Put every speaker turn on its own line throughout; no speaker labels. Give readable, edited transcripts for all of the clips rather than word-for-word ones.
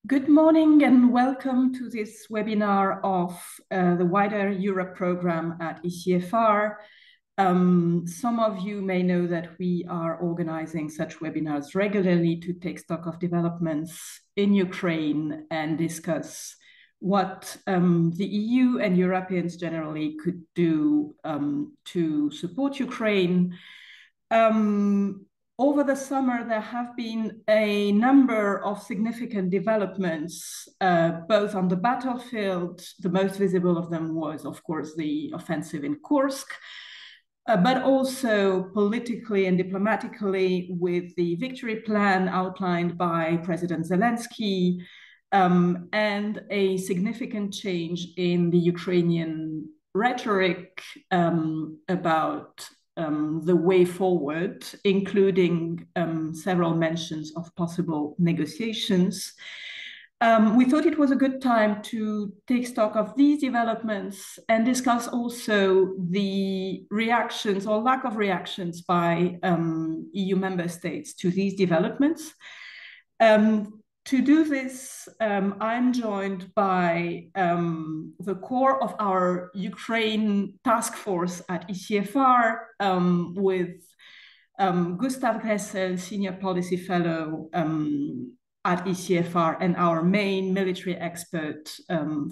Good morning and welcome to this webinar of the Wider Europe program at ECFR. Some of you may know that we are organizing such webinars regularly to take stock of developments in Ukraine and discuss what the EU and Europeans generally could do to support Ukraine. Over the summer, there have been a number of significant developments, both on the battlefield. The most visible of them was, of course, the offensive in Kursk, but also politically and diplomatically with the victory plan outlined by President Zelensky, and a significant change in the Ukrainian rhetoric about the way forward, including several mentions of possible negotiations. We thought it was a good time to take stock of these developments and discuss also the reactions or lack of reactions by EU member states to these developments. To do this, I'm joined by the core of our Ukraine task force at ECFR with Gustav Gressel, Senior Policy Fellow at ECFR, and our main military expert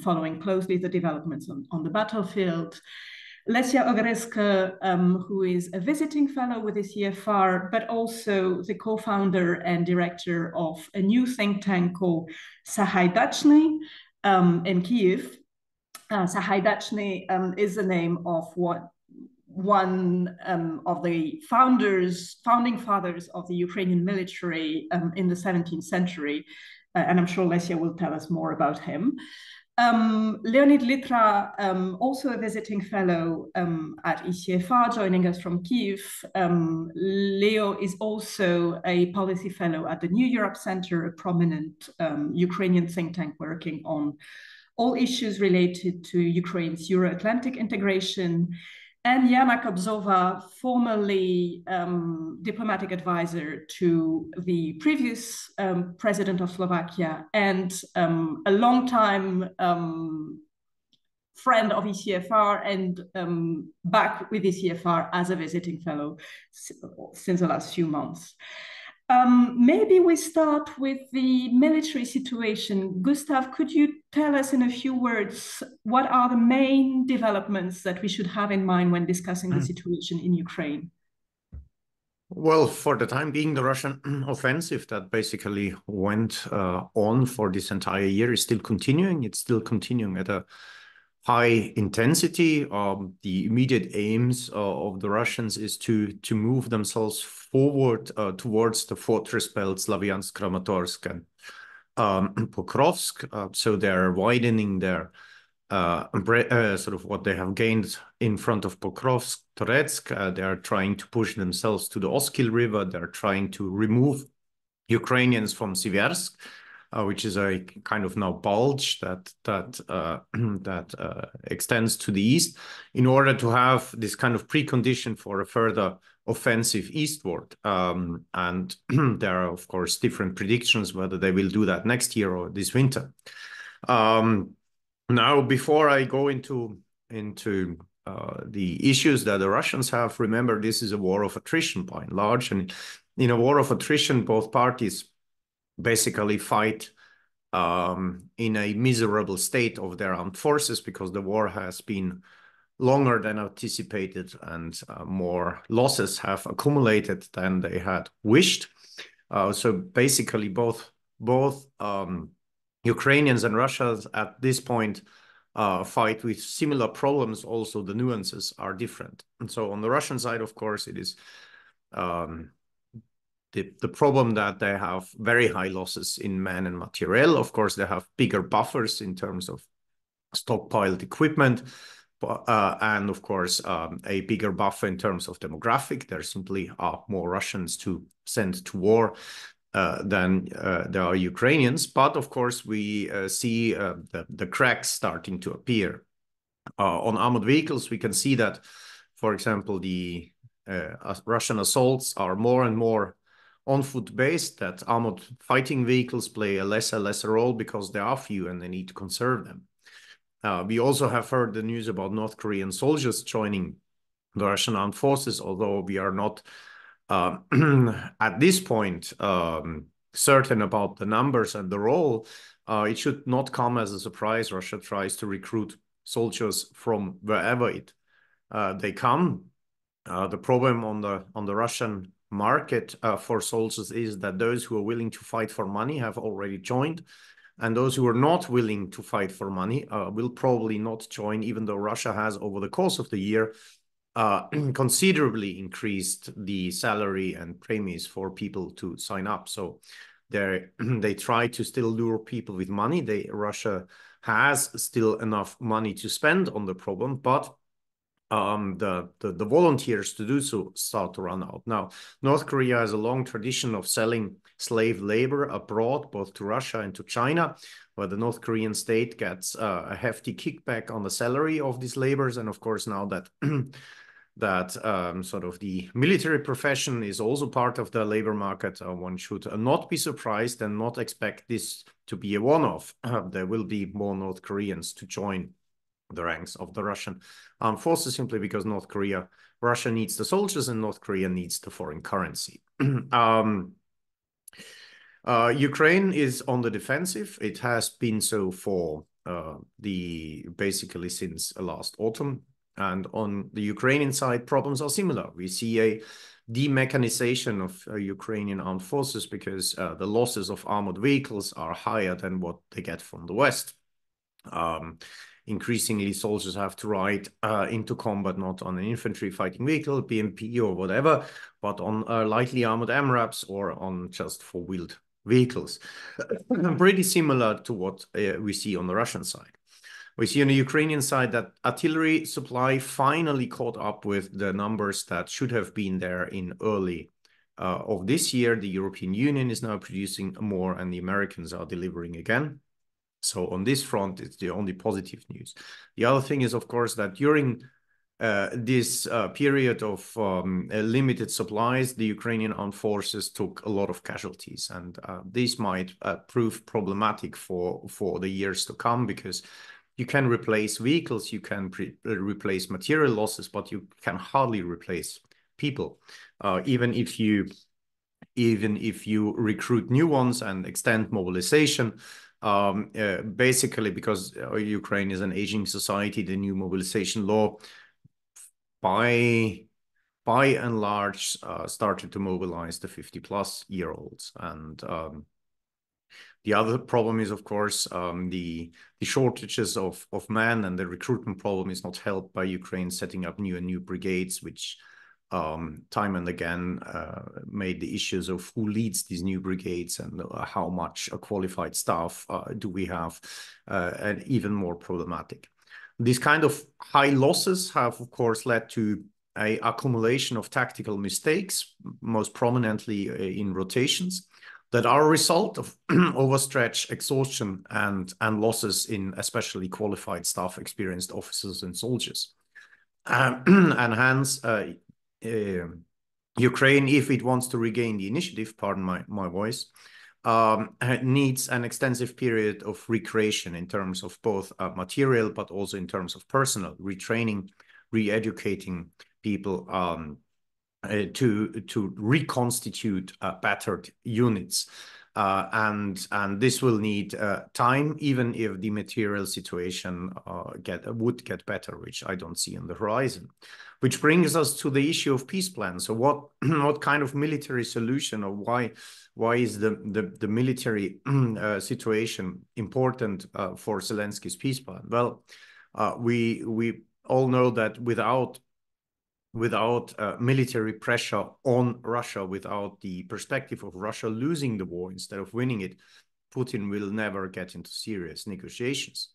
following closely the developments on the battlefield. Lesia Ogryzko, who is a visiting fellow with the ECFR, but also the co-founder and director of a new think tank called Sahaydachny in Kyiv. Sahaydachny is the name of one of the founding fathers of the Ukrainian military in the 17th century. And I'm sure Lesia will tell us more about him. Leo Litra, also a visiting fellow at ECFR, joining us from Kyiv. Leo is also a policy fellow at the New Europe Center, a prominent Ukrainian think tank working on all issues related to Ukraine's Euro-Atlantic integration. And Jana Kobzova, formerly diplomatic advisor to the previous president of Slovakia and a longtime friend of ECFR and back with ECFR as a visiting fellow since the last few months. Maybe we start with the military situation. Gustav, could you tell us in a few words what are the main developments that we should have in mind when discussing the situation in Ukraine?
Well, for the time being, the Russian offensive that basically went on for this entire year is still continuing. It's still continuing at a high intensity. The immediate aims of the Russians is to move themselves forward towards the fortress belt Slavyansk, Kramatorsk, and Pokrovsk. So they're widening their sort of what they have gained in front of Pokrovsk, Toretsk. They are trying to push themselves to the Oskil River. They're trying to remove Ukrainians from Siversk, which is a kind of now bulge that extends to the east, in order to have this kind of precondition for a further offensive eastward. And there are, of course, different predictions whether they will do that next year or this winter. Now, before I go into the issues that the Russians have, remember, this is a war of attrition by and large. And in a war of attrition, both parties basically fight in a miserable state of their armed forces because the war has been longer than anticipated and more losses have accumulated than they had wished. So basically both Ukrainians and Russians at this point fight with similar problems. Also, the nuances are different. And so on the Russian side, of course, it is the problem that they have very high losses in man and material. Of course, they have bigger buffers in terms of stockpiled equipment, and of course, a bigger buffer in terms of demographic. There simply are more Russians to send to war than there are Ukrainians. But of course, we see the cracks starting to appear. On armored vehicles, we can see that, for example, the Russian assaults are more and more on-foot based, that armored fighting vehicles play a lesser role because there are few and they need to conserve them. We also have heard the news about North Korean soldiers joining the Russian armed forces, although we are not at this point certain about the numbers and the role. It should not come as a surprise. Russia tries to recruit soldiers from wherever they come. The problem on the Russian market for soldiers is that those who are willing to fight for money have already joined, and those who are not willing to fight for money will probably not join, even though Russia has, over the course of the year, considerably increased the salary and premiums for people to sign up. So they try to still lure people with money. Russia has still enough money to spend on the problem, but the volunteers to do so start to run out. Now, North Korea has a long tradition of selling slave labor abroad, both to Russia and to China, where the North Korean state gets a hefty kickback on the salary of these laborers. And of course, now that sort of the military profession is also part of the labor market, one should not be surprised and not expect this to be a one-off. There will be more North Koreans to join the ranks of the Russian armed forces, simply because Russia needs the soldiers and North Korea needs the foreign currency. Ukraine is on the defensive. It has been so for basically since last autumn. And on the Ukrainian side, problems are similar. We see a demechanization of Ukrainian armed forces because the losses of armored vehicles are higher than what they get from the West. Increasingly, soldiers have to ride into combat not on an infantry fighting vehicle, BMP or whatever, but on lightly armored MRAPs or on just four-wheeled vehicles. Pretty similar to what we see on the Russian side. We see on the Ukrainian side that artillery supply finally caught up with the numbers that should have been there in early of this year. The European Union is now producing more and the Americans are delivering again. So on this front, it's the only positive news. The other thing is, of course, that during this period of limited supplies, the Ukrainian armed forces took a lot of casualties. And this might prove problematic for the years to come, because you can replace vehicles, you can replace material losses, but you can hardly replace people, even if you recruit new ones and extend mobilization. Basically, because Ukraine is an aging society, the new mobilization law, by and large, started to mobilize the 50-plus-year-olds. And the other problem is, of course, the shortages of men, and the recruitment problem is not helped by Ukraine setting up new brigades, which time and again made the issues of who leads these new brigades and how much qualified staff do we have and even more problematic. These kind of high losses have, of course, led to an accumulation of tactical mistakes, most prominently in rotations, that are a result of overstretch, exhaustion, and losses in especially qualified staff, experienced officers and soldiers. And hence, Ukraine, if it wants to regain the initiative, pardon my voice, needs an extensive period of recreation in terms of both material, but also in terms of personnel, retraining, re-educating people to reconstitute battered units. And this will need time, even if the material situation would get better, which I don't see on the horizon. Which brings us to the issue of peace plan. So what kind of military solution, or why is the military situation important for Zelensky's peace plan? Well, we all know that without military pressure on Russia, without the perspective of Russia losing the war instead of winning it, Putin will never get into serious negotiations.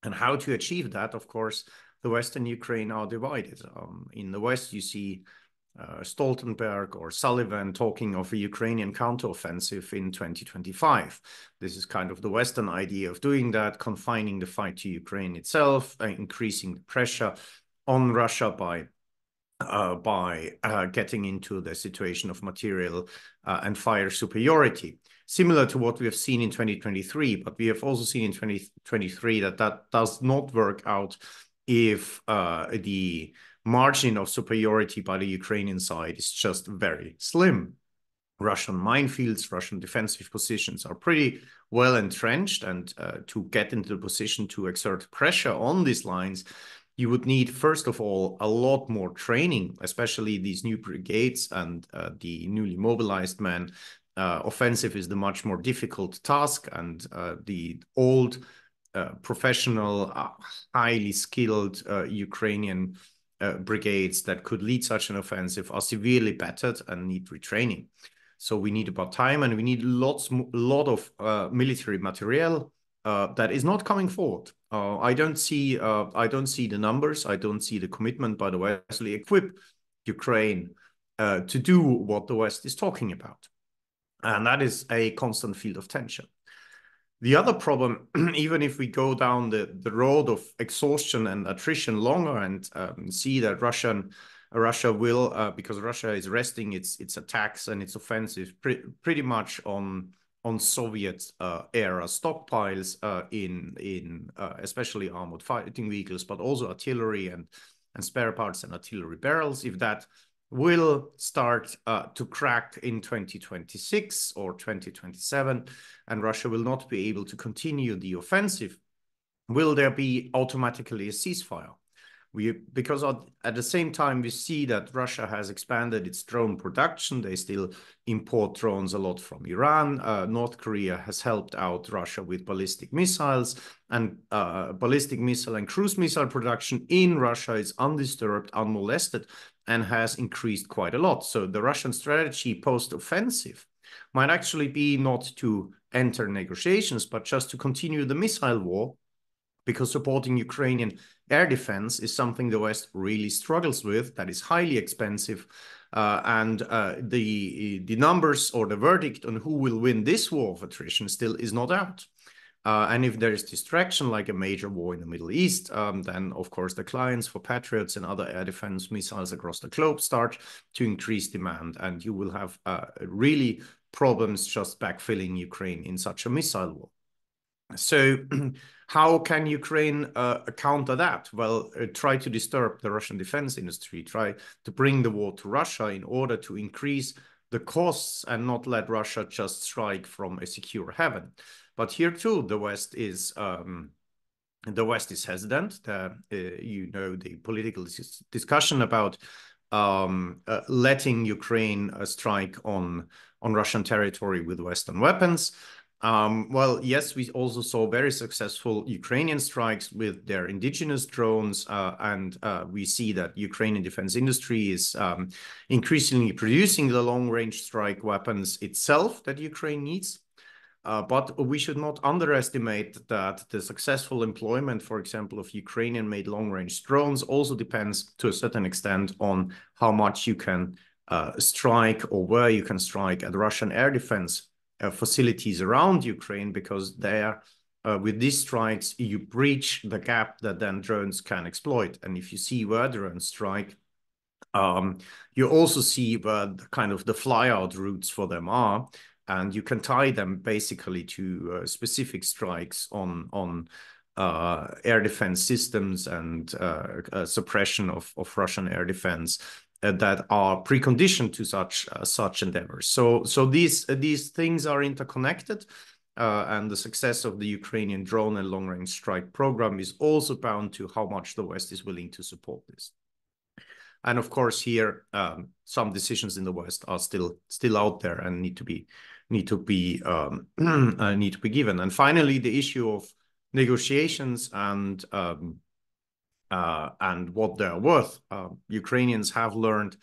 And how to achieve that? Of course, the West and Ukraine are divided. In the West, you see Stoltenberg or Sullivan talking of a Ukrainian counteroffensive in 2025. This is kind of the Western idea of doing that, confining the fight to Ukraine itself, increasing the pressure on Russia by by getting into the situation of material and fire superiority, similar to what we have seen in 2023. But we have also seen in 2023 that that does not work out if the margin of superiority by the Ukrainian side is just very slim. Russian minefields, Russian defensive positions are pretty well entrenched, and to get into the position to exert pressure on these lines, you would need, first of all, a lot more training, especially these new brigades and the newly mobilized men. Offensive is the much more difficult task, and the old professional, highly skilled Ukrainian brigades that could lead such an offensive are severely battered and need retraining. So we need about time, and we need a lot of military material that is not coming forward. I don't see the numbers. I don't see the commitment by the West to actually equip Ukraine to do what the West is talking about, and that is a constant field of tension. The other problem, even if we go down the road of exhaustion and attrition longer and see that Russia will, because Russia is resting its attacks and its offensive pretty much on Soviet era stockpiles in especially armored fighting vehicles, but also artillery and spare parts and artillery barrels. If that will start to crack in 2026 or 2027, and Russia will not be able to continue the offensive, will there be automatically a ceasefire? Because at the same time, we see that Russia has expanded its drone production. They still import drones a lot from Iran. North Korea has helped out Russia with ballistic missiles, and ballistic missile and cruise missile production in Russia is undisturbed, unmolested, and has increased quite a lot. So the Russian strategy post-offensive might actually be not to enter negotiations, but just to continue the missile war, because supporting Ukrainian air defense is something the West really struggles with, that is highly expensive, and the numbers or the verdict on who will win this war of attrition still is not out. And if there is distraction, like a major war in the Middle East, then of course the clients for Patriots and other air defense missiles across the globe start to increase demand, and you will have really problems just backfilling Ukraine in such a missile war. So how can Ukraine counter that? Well, try to disturb the Russian defense industry, try to bring the war to Russia in order to increase the costs and not let Russia just strike from a secure haven. But here too, the West is hesitant. You know, the political discussion about letting Ukraine strike on Russian territory with Western weapons. Well, yes, we also saw very successful Ukrainian strikes with their indigenous drones, and we see that Ukrainian defense industry is increasingly producing the long-range strike weapons itself that Ukraine needs. But we should not underestimate that the successful employment, for example, of Ukrainian-made long-range drones also depends to a certain extent on how much you can strike or where you can strike at Russian air defense facilities around Ukraine, because there, with these strikes, you breach the gap that then drones can exploit. And if you see where drones strike, you also see where the kind of the fly-out routes for them are, and you can tie them basically to specific strikes on air defense systems and suppression of Russian air defense that are preconditioned to such endeavors. So these things are interconnected, and the success of the Ukrainian drone and long-range strike program is also bound to how much the West is willing to support this. And of course, here some decisions in the West are still out there and need to be given. And finally, the issue of negotiations and what they're worth. Ukrainians have learned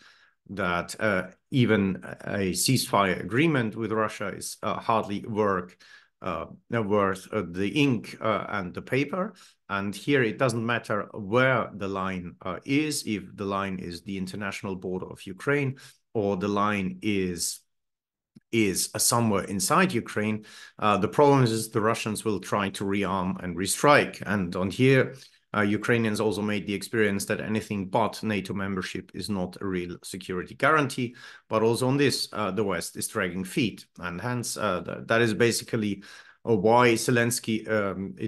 that even a ceasefire agreement with Russia is hardly worth the ink and the paper. And here it doesn't matter where the line is, if the line is the international border of Ukraine or the line is somewhere inside Ukraine. The problem is the Russians will try to rearm and restrike. And on here, Ukrainians also made the experience that anything but NATO membership is not a real security guarantee. But also on this, the West is dragging feet. And hence, that is basically why Zelensky,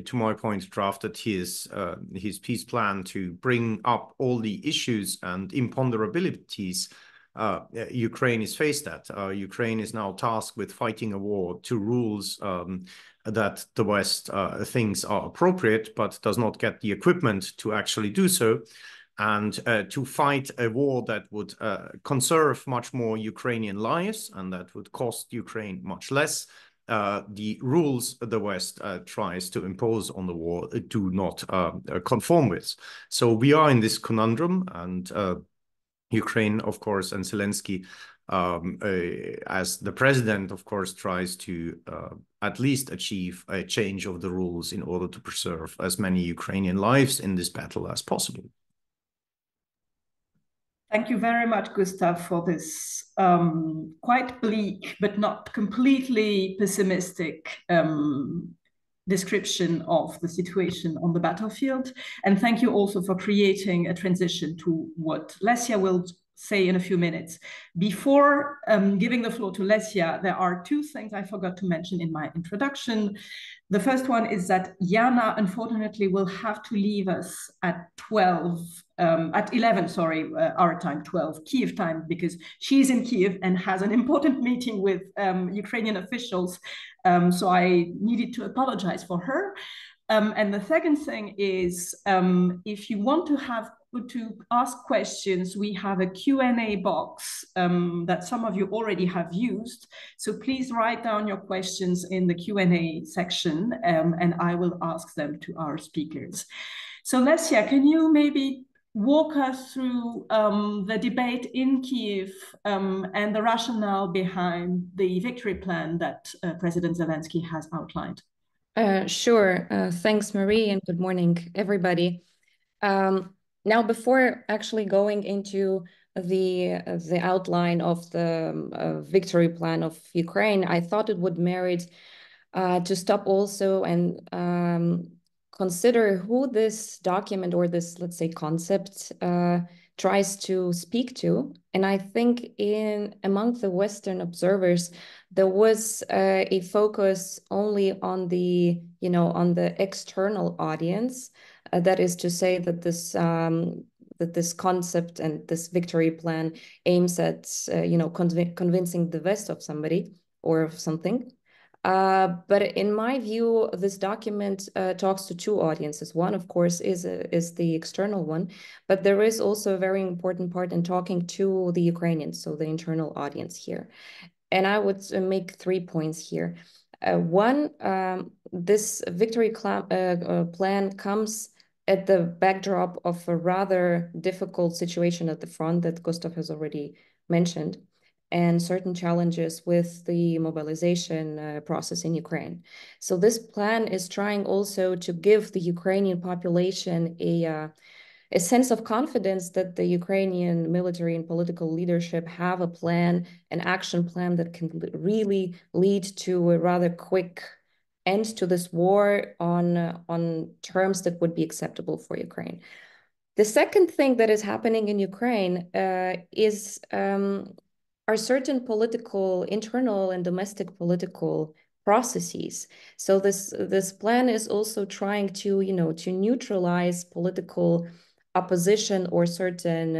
to my point, drafted his peace plan to bring up all the issues and imponderabilities Ukraine is faced at. Ukraine is now tasked with fighting a war to rules that the West thinks are appropriate, but does not get the equipment to actually do so. And to fight a war that would conserve much more Ukrainian lives and that would cost Ukraine much less, the rules the West tries to impose on the war do not conform with. So we are in this conundrum, and Ukraine, of course, and Zelensky, as the president, of course, tries to at least achieve a change of the rules in order to preserve as many Ukrainian lives in this battle as possible.
Thank you very much, Gustav, for this quite bleak but not completely pessimistic description of the situation on the battlefield. And thank you also for creating a transition to what Lesia will say in a few minutes. Before giving the floor to Lesia, there are two things I forgot to mention in my introduction. The first one is that Jana, unfortunately, will have to leave us at 11, sorry, our time, 12, Kiev time, because she's in Kiev and has an important meeting with Ukrainian officials. So I needed to apologize for her. And the second thing is, if you want to ask questions, we have a Q&A box that some of you already have used. So please write down your questions in the Q&A section, and I will ask them to our speakers. So Lesia, can you maybe walk us through the debate in Kiev and the rationale behind the victory plan that President Zelensky has outlined?
Sure. Thanks, Marie, and good morning, everybody. Now, before actually going into the outline of the victory plan of Ukraine, I thought it would merit to stop also and consider who this document or this, let's say, concept tries to speak to. And I think among the Western observers, there was a focus only on the, on the external audience. That is to say that this concept and this victory plan aims at, convincing the West of somebody or of something. But in my view, this document talks to two audiences. One, of course, is the external one, but there is also a very important part in talking to the Ukrainians, so the internal audience here. And I would make 3 points here. One, this victory plan comes at the backdrop of a rather difficult situation at the front that Gustav has already mentioned, and certain challenges with the mobilization process in Ukraine. So this plan is trying also to give the Ukrainian population a sense of confidence that the Ukrainian military and political leadership have a plan, an action plan that can really lead to a rather quick end to this war on terms that would be acceptable for Ukraine. The second thing that is happening in Ukraine are certain political, internal and domestic political processes. So this plan is also trying to, to neutralize political opposition or certain,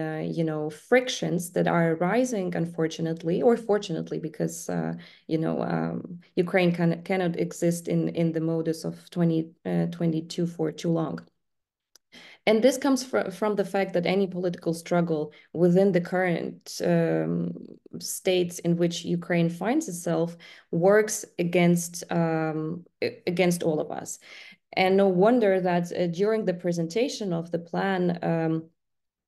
frictions that are arising, unfortunately, or fortunately, because, Ukraine cannot exist in the modus of 2022 for too long. And this comes from the fact that any political struggle within the current states in which Ukraine finds itself works against all of us. And no wonder that during the presentation of the plan,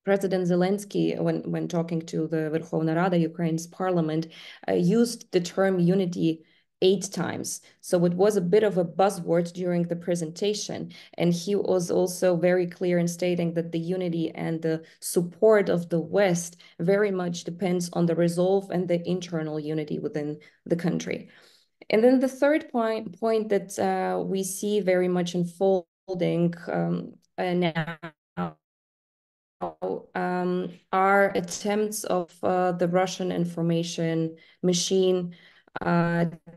President Zelensky, when talking to the Verkhovna Rada, Ukraine's parliament, used the term unity 8 times. So it was a bit of a buzzword during the presentation. And he was also very clear in stating that the unity and the support of the West very much depends on the resolve and the internal unity within the country. And then the third point that we see very much in full holding now are attempts of the Russian information machine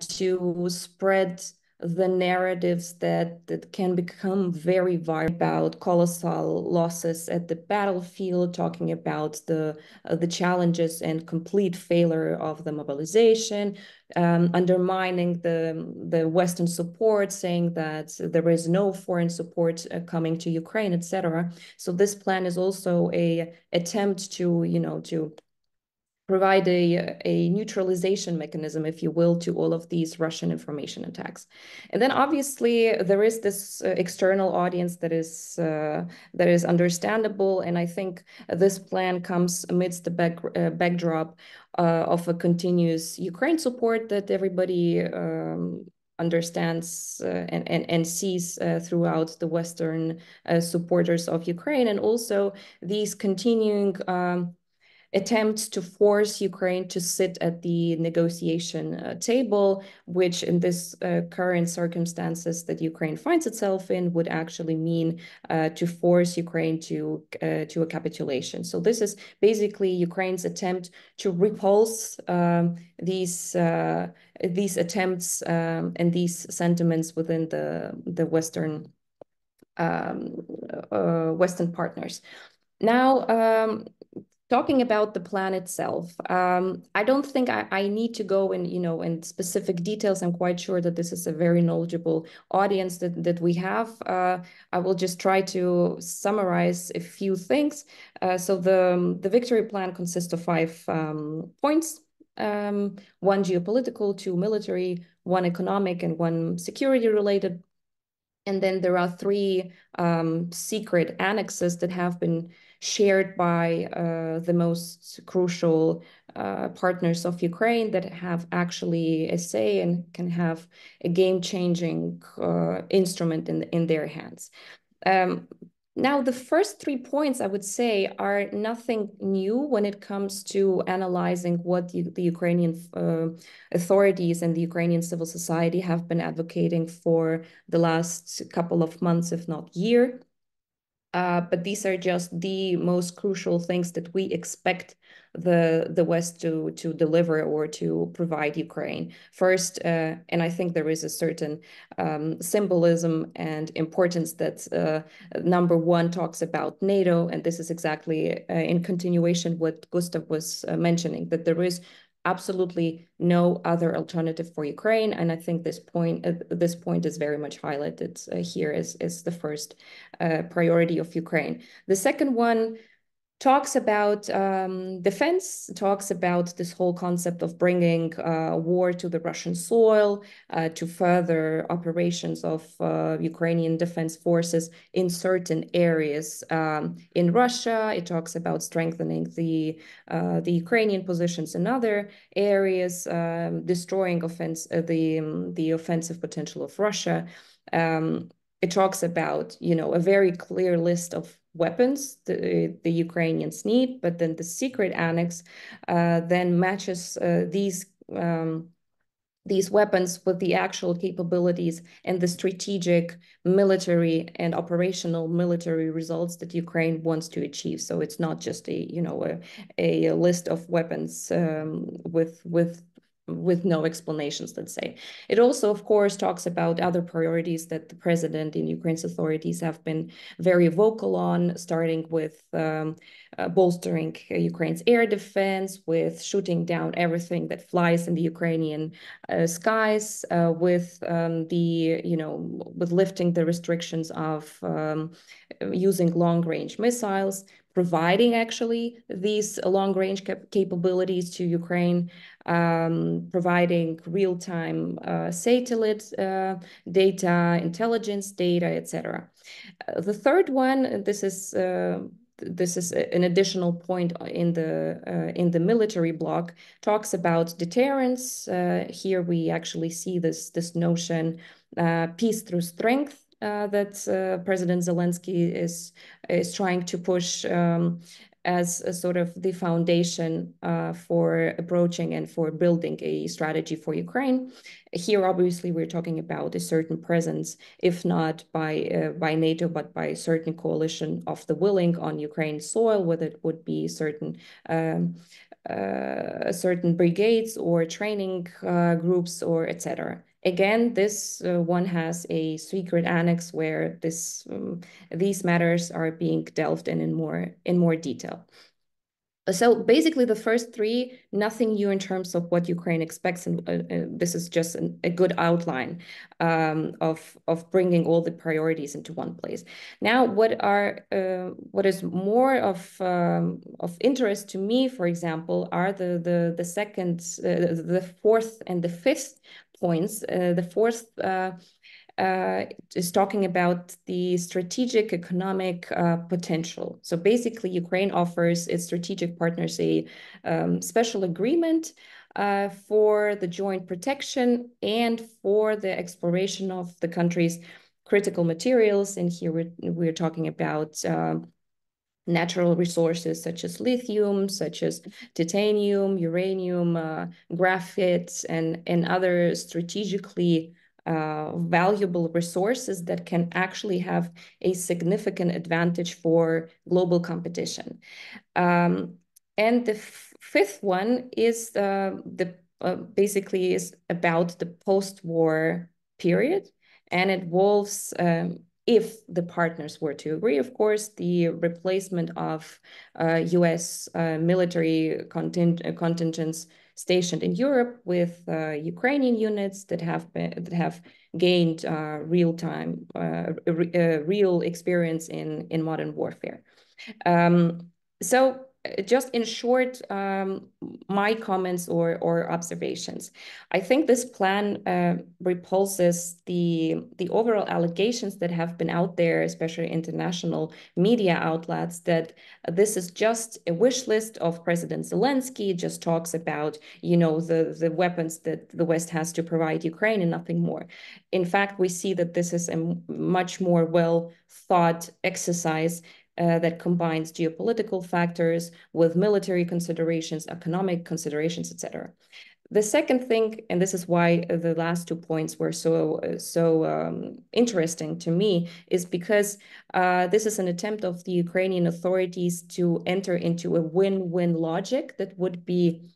to spread the narratives that can become very viral about colossal losses at the battlefield, talking about the challenges and complete failure of the mobilization, undermining the Western support, saying that there is no foreign support coming to Ukraine, etc. So this plan is also a attempt to, to provide a neutralization mechanism, if you will, to all of these Russian information attacks. And then obviously there is this external audience that is understandable. And I think this plan comes amidst the backdrop of a continuous Ukraine support that everybody understands and sees throughout the Western supporters of Ukraine, and also these continuing attempts to force Ukraine to sit at the negotiation table, which in this current circumstances that Ukraine finds itself in would actually mean to force Ukraine to a capitulation. So this is basically Ukraine's attempt to repulse these attempts and these sentiments within the Western Western partners. Now, talking about the plan itself, I don't think I need to go in, in specific details. I'm quite sure that this is a very knowledgeable audience that we have. I will just try to summarize a few things. So the victory plan consists of 5 points. 1 geopolitical, 2 military, 1 economic, and 1 security related. And then there are 3 secret annexes that have been shared by the most crucial partners of Ukraine that have actually a say and can have a game-changing instrument in their hands. Now, the first 3 points, I would say, are nothing new when it comes to analyzing what the Ukrainian authorities and the Ukrainian civil society have been advocating for the last couple of months, if not year. But these are just the most crucial things that we expect the West to deliver or to provide Ukraine. First, and I think there is a certain symbolism and importance that number 1 talks about NATO, and this is exactly in continuation what Gustav was mentioning, that there is absolutely no other alternative for Ukraine. And I think this point is very much highlighted here as the first priority of Ukraine. The second one talks about defense, talks about this whole concept of bringing war to the Russian soil, to further operations of Ukrainian defense forces in certain areas in Russia. It talks about strengthening the Ukrainian positions in other areas, destroying the offensive potential of Russia. It talks about, a very clear list of weapons the Ukrainians need, but then the secret annex then matches these weapons with the actual capabilities and the strategic military and operational military results that Ukraine wants to achieve. So it's not just a list of weapons with no explanations, let's say. It also, of course, talks about other priorities that the president and Ukraine's authorities have been very vocal on, starting with bolstering Ukraine's air defense, with shooting down everything that flies in the Ukrainian skies, with with lifting the restrictions of using long-range missiles, providing actually these long-range capabilities to Ukraine, providing real-time satellite data, intelligence data, etc. The third one, this is an additional point in the military bloc, talks about deterrence. Here we actually see this notion, peace through strength, that President Zelensky is trying to push as a sort of the foundation for approaching and for building a strategy for Ukraine. Here, obviously, we're talking about a certain presence, if not by NATO, but by a certain coalition of the willing on Ukraine's soil, whether it would be certain brigades or training groups or etc. Again, this one has a secret annex where these matters are being delved in more detail. So basically, the first three, nothing new in terms of what Ukraine expects, and this is just a good outline of bringing all the priorities into one place. Now, what is more of interest to me, for example, are the second, the fourth, and the fifth points. The fourth is talking about the strategic economic potential. So basically, Ukraine offers its strategic partners a special agreement for the joint protection and for the exploration of the country's critical materials. And here we're talking about natural resources such as lithium, such as titanium, uranium, graphite, and other strategically valuable resources that can actually have a significant advantage for global competition. And the fifth one is basically is about the post-war period, and it involves if the partners were to agree, of course, the replacement of US military contingents stationed in Europe with Ukrainian units that have gained real experience in modern warfare. So just in short, my comments or observations. I think this plan repulses the overall allegations that have been out there, especially international media outlets, that this is just a wish list of President Zelensky. It just talks about, the weapons that the West has to provide Ukraine and nothing more. In fact, we see that this is a much more well thought exercise that combines geopolitical factors with military considerations, economic considerations, etc. The second thing, and this is why the last 2 points were so interesting to me, is because this is an attempt of the Ukrainian authorities to enter into a win-win logic that would be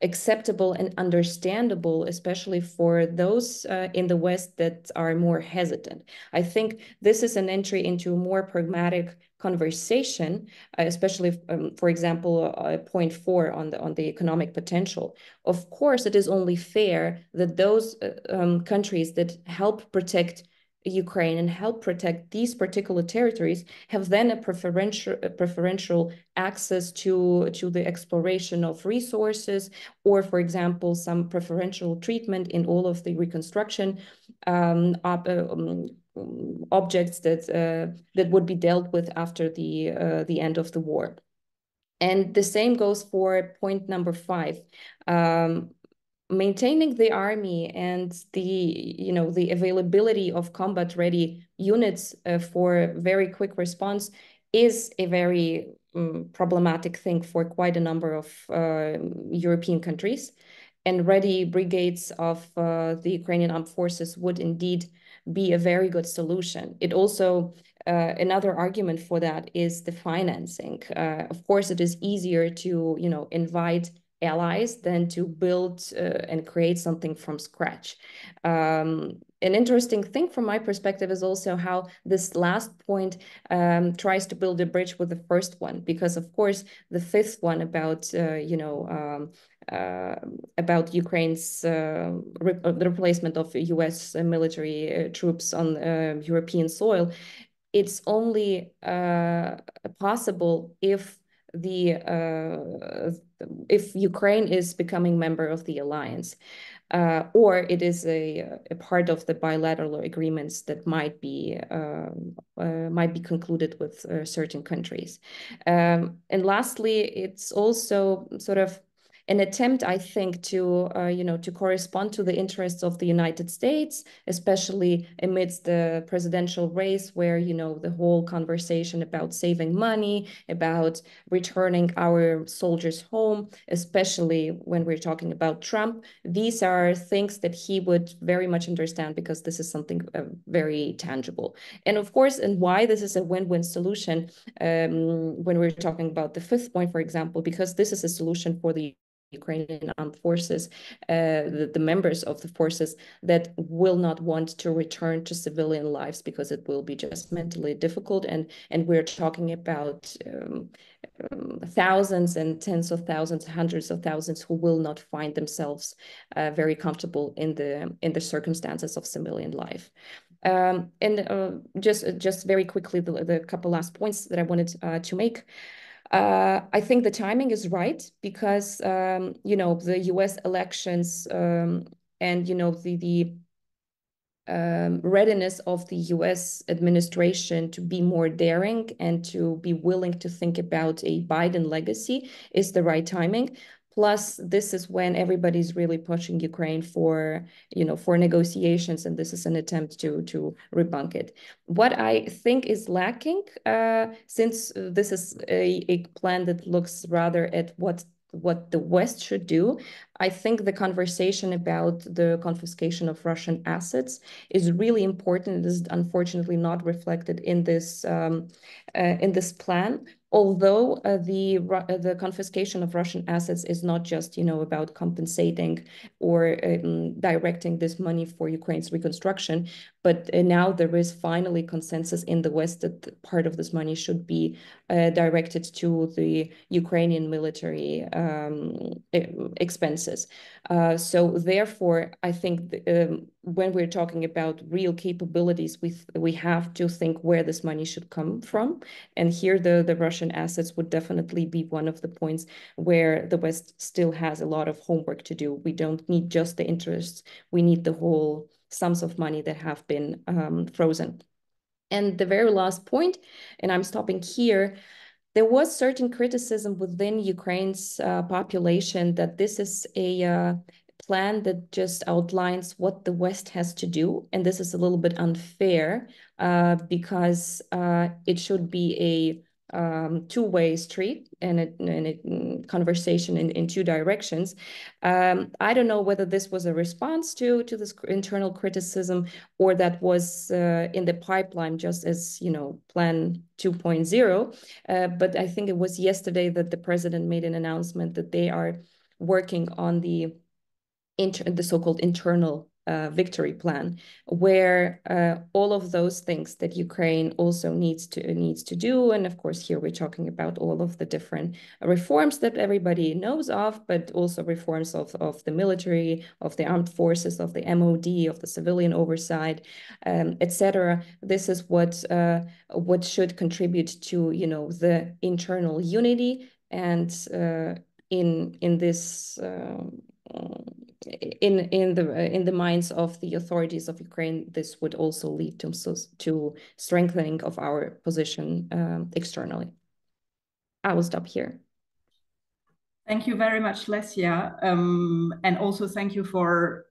acceptable and understandable, especially for those in the West that are more hesitant. I think this is an entry into a more pragmatic conversation, especially, for example, point 4 on the economic potential. Of course, it is only fair that those countries that help protect Ukraine and help protect these particular territories have then a preferential access to the exploration of resources, or, for example, some preferential treatment in all of the reconstruction objects that would be dealt with after the end of the war. And the same goes for point number 5. Maintaining the army and the availability of combat-ready units for very quick response is a very problematic thing for quite a number of European countries. And ready brigades of the Ukrainian armed forces would indeed be a very good solution. It also, another argument for that is the financing. Of course, it is easier to, invite allies than to build and create something from scratch. An interesting thing from my perspective is also how this last point tries to build a bridge with the first one, because of course the fifth one about Ukraine's the replacement of US military troops on European soil, it's only possible if Ukraine is becoming member of the alliance, or it is a part of the bilateral agreements that might be concluded with certain countries. And lastly, it's also sort of an attempt, I think, to to correspond to the interests of the United States, especially amidst the presidential race, where the whole conversation about saving money, about returning our soldiers home, especially when we're talking about Trump, these are things that he would very much understand, because this is something very tangible. And of course, and why this is a win-win solution, when we're talking about the fifth point, for example, because this is a solution for the Ukrainian armed forces, the members of the forces that will not want to return to civilian lives, because it will be just mentally difficult. And we're talking about thousands and tens of thousands, hundreds of thousands, who will not find themselves very comfortable in the circumstances of civilian life. And just very quickly, the couple last points that I wanted to make. I think the timing is right, because the U.S. elections and the readiness of the U.S. administration to be more daring and to be willing to think about a Biden legacy is the right timing. Plus, this is when everybody's really pushing Ukraine for negotiations, and this is an attempt to rebunk it. What I think is lacking, since this is a plan that looks rather at what the West should do, I think the conversation about the confiscation of Russian assets is really important. It is unfortunately not reflected in this plan. Although the confiscation of Russian assets is not just about compensating or directing this money for Ukraine's reconstruction, but now there is finally consensus in the West that part of this money should be directed to the Ukrainian military expenses. So therefore, I think when we're talking about real capabilities, we have to think where this money should come from. And here the Russian assets would definitely be one of the points where the West still has a lot of homework to do. We don't need just the interests, we need the whole sums of money that have been frozen. And the very last point, and I'm stopping here, there was certain criticism within Ukraine's population that this is a plan that just outlines what the West has to do. And this is a little bit unfair because it should be a two-way street and a conversation in two directions. I don't know whether this was a response to this internal criticism, or that was in the pipeline just as plan 2.0. But I think it was yesterday that the president made an announcement that they are working on the so-called internal victory plan, where all of those things that Ukraine also needs to do, and of course here we're talking about all of the different reforms that everybody knows of, but also reforms of the military, of the armed forces, of the MOD, of the civilian oversight, etc. This is what should contribute to the internal unity, and in this. In the minds of the authorities of Ukraine, this would also lead to strengthening of our position externally. I will stop here.
Thank you very much, Lesia, and also thank you for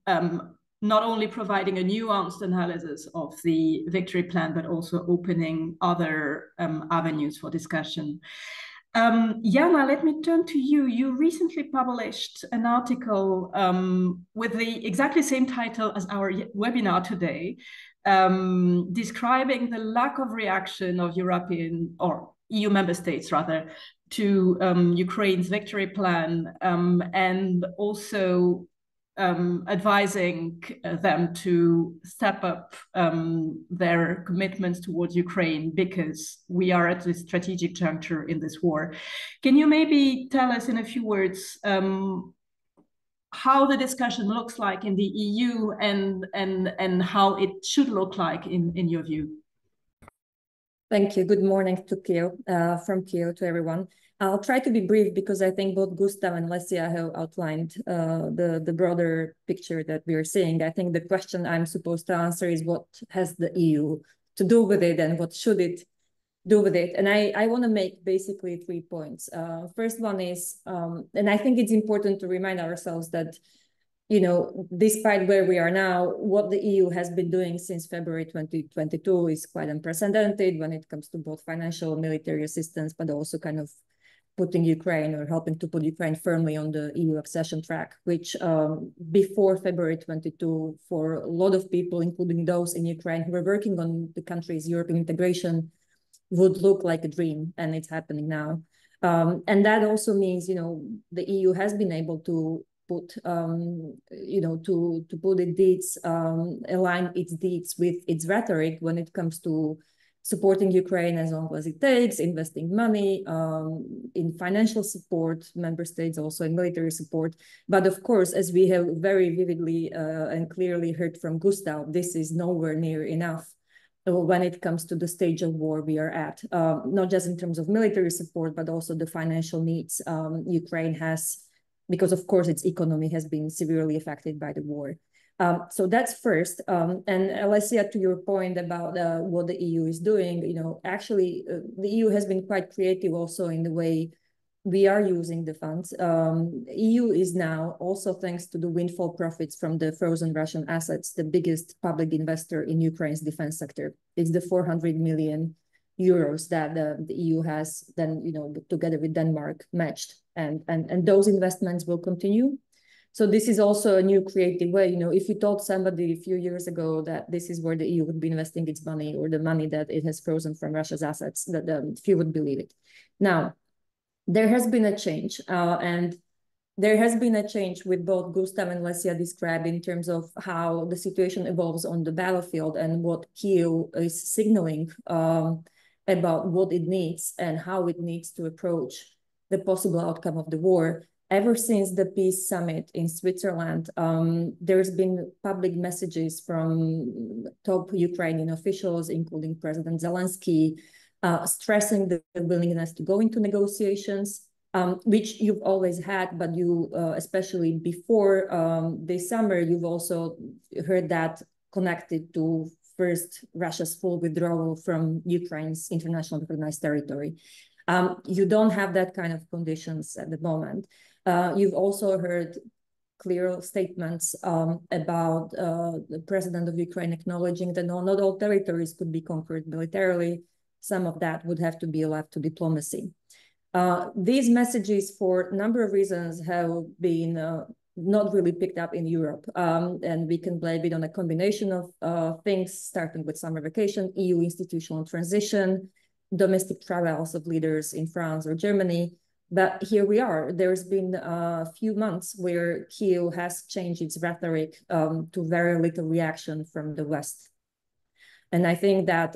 not only providing a nuanced analysis of the victory plan, but also opening other avenues for discussion. Jana, let me turn to you. You recently published an article with the exactly same title as our webinar today, describing the lack of reaction of European or EU member states, rather, to Ukraine's victory plan, and also advising them to step up their commitments towards Ukraine, because we are at this strategic juncture in this war. Can you maybe tell us in a few words how the discussion looks like in the EU and how it should look like in your view?
Thank you. Good morning to Kiev, from Kiev to everyone. I'll try to be brief because I think both Gustav and Lesia have outlined the broader picture that we are seeing. I think the question I'm supposed to answer is what has the EU to do with it and what should it do with it. And I want to make basically 3 points. First one is, and I think it's important to remind ourselves that, despite where we are now, what the EU has been doing since February 2022 is quite unprecedented when it comes to both financial and military assistance, but also kind of putting Ukraine or helping to put Ukraine firmly on the EU accession track, which before February 22, for a lot of people, including those in Ukraine who were working on the country's European integration, would look like a dream, and it's happening now. And that also means, the EU has been able to put, to put its deeds, align its deeds with its rhetoric when it comes to supporting Ukraine as long as it takes, investing money in financial support, member states also in military support. But of course, as we have very vividly and clearly heard from Gustav, this is nowhere near enough when it comes to the stage of war we are at, not just in terms of military support, but also the financial needs Ukraine has, because of course its economy has been severely affected by the war. So that's first. And Lesia, to your point about what the EU is doing, actually the EU has been quite creative also in the way we are using the funds. EU is now, also thanks to the windfall profits from the frozen Russian assets, the biggest public investor in Ukraine's defense sector. It's the 400 million euros that the EU has then, together with Denmark, matched. And those investments will continue. So this is also a new creative way. If you told somebody a few years ago that this is where the EU would be investing its money, or the money that it has frozen from Russia's assets, that few would believe it. Now, there has been a change, and there has been a change with both Gustav and Lesia described in terms of how the situation evolves on the battlefield and what Kyiv is signaling about what it needs and how it needs to approach the possible outcome of the war. Ever since the peace summit in Switzerland, there's been public messages from top Ukrainian officials, including President Zelensky, stressing the willingness to go into negotiations, which you've always had, but you, especially before this summer, you've also heard that connected to first Russia's full withdrawal from Ukraine's international recognized territory. You don't have that kind of conditions at the moment. You've also heard clear statements about the president of Ukraine acknowledging that not all territories could be conquered militarily. Some of that would have to be left to diplomacy. These messages, for a number of reasons, have been not really picked up in Europe. And we can blame it on a combination of things, starting with summer vacation, EU institutional transition, domestic travels of leaders in France or Germany. But here we are. There's been a few months where Kyiv has changed its rhetoric to very little reaction from the West. And I think that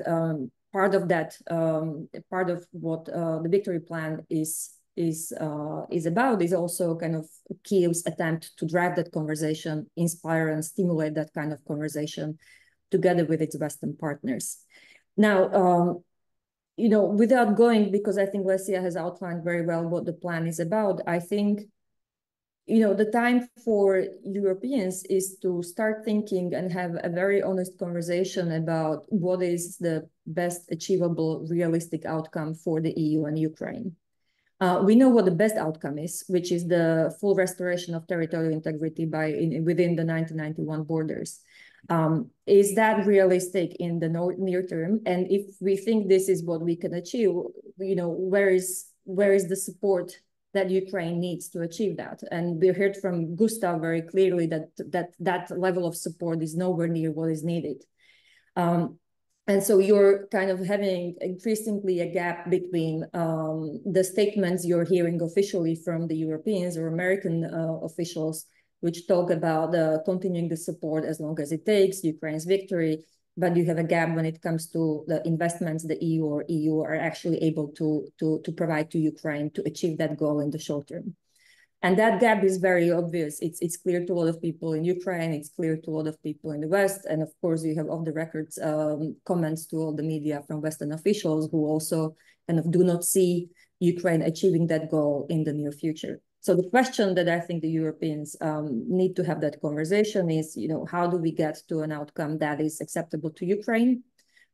part of what the victory plan is about is also kind of Kyiv's attempt to drive that conversation, inspire and stimulate that kind of conversation together with its Western partners. Now, without going, because I think Lesia has outlined very well what the plan is about, I think, the time for Europeans is to start thinking and have a very honest conversation about what is the best achievable, realistic outcome for the EU and Ukraine. We know what the best outcome is, which is the full restoration of territorial integrity within the 1991 borders. Is that realistic in the near term? And if we think this is what we can achieve, where is the support that Ukraine needs to achieve that? And we heard from Gustav very clearly that level of support is nowhere near what is needed. And so you're kind of having increasingly a gap between the statements you're hearing officially from the Europeans or American officials, which talk about continuing the support as long as it takes, Ukraine's victory, but you have a gap when it comes to the investments the EU are actually able to provide to Ukraine to achieve that goal in the short term. And that gap is very obvious. It's clear to a lot of people in Ukraine. It's clear to a lot of people in the West. And of course, you have off the record comments to all the media from Western officials who also kind of do not see Ukraine achieving that goal in the near future. So the question that I think the Europeans need to have that conversation is, how do we get to an outcome that is acceptable to Ukraine,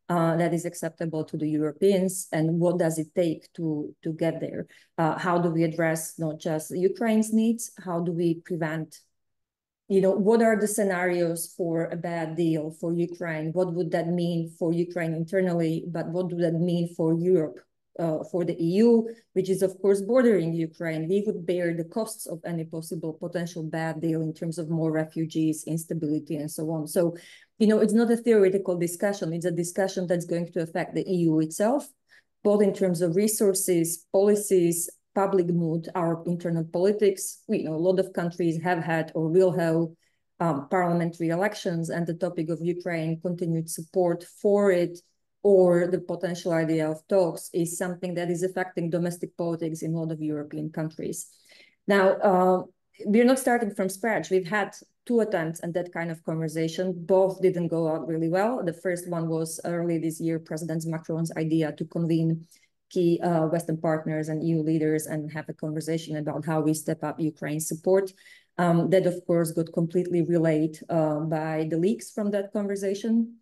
that is acceptable to the Europeans, and what does it take to get there? How do we address not just Ukraine's needs? How do we prevent, what are the scenarios for a bad deal for Ukraine? What would that mean for Ukraine internally? But what would that mean for Europe, for the EU, which is of course bordering Ukraine? We would bear the costs of any possible potential bad deal in terms of more refugees, instability, and so on. So, it's not a theoretical discussion. It's a discussion that's going to affect the EU itself, both in terms of resources, policies, public mood, our internal politics. A lot of countries have had or will have parliamentary elections, and the topic of Ukraine, continued support for it, or the potential idea of talks, is something that is affecting domestic politics in a lot of European countries. Now, we're not starting from scratch. We've had 2 attempts at that kind of conversation. Both didn't go out really well. The first one was early this year, President Macron's idea to convene key Western partners and EU leaders and have a conversation about how we step up Ukraine's support. That, of course, got completely relayed by the leaks from that conversation.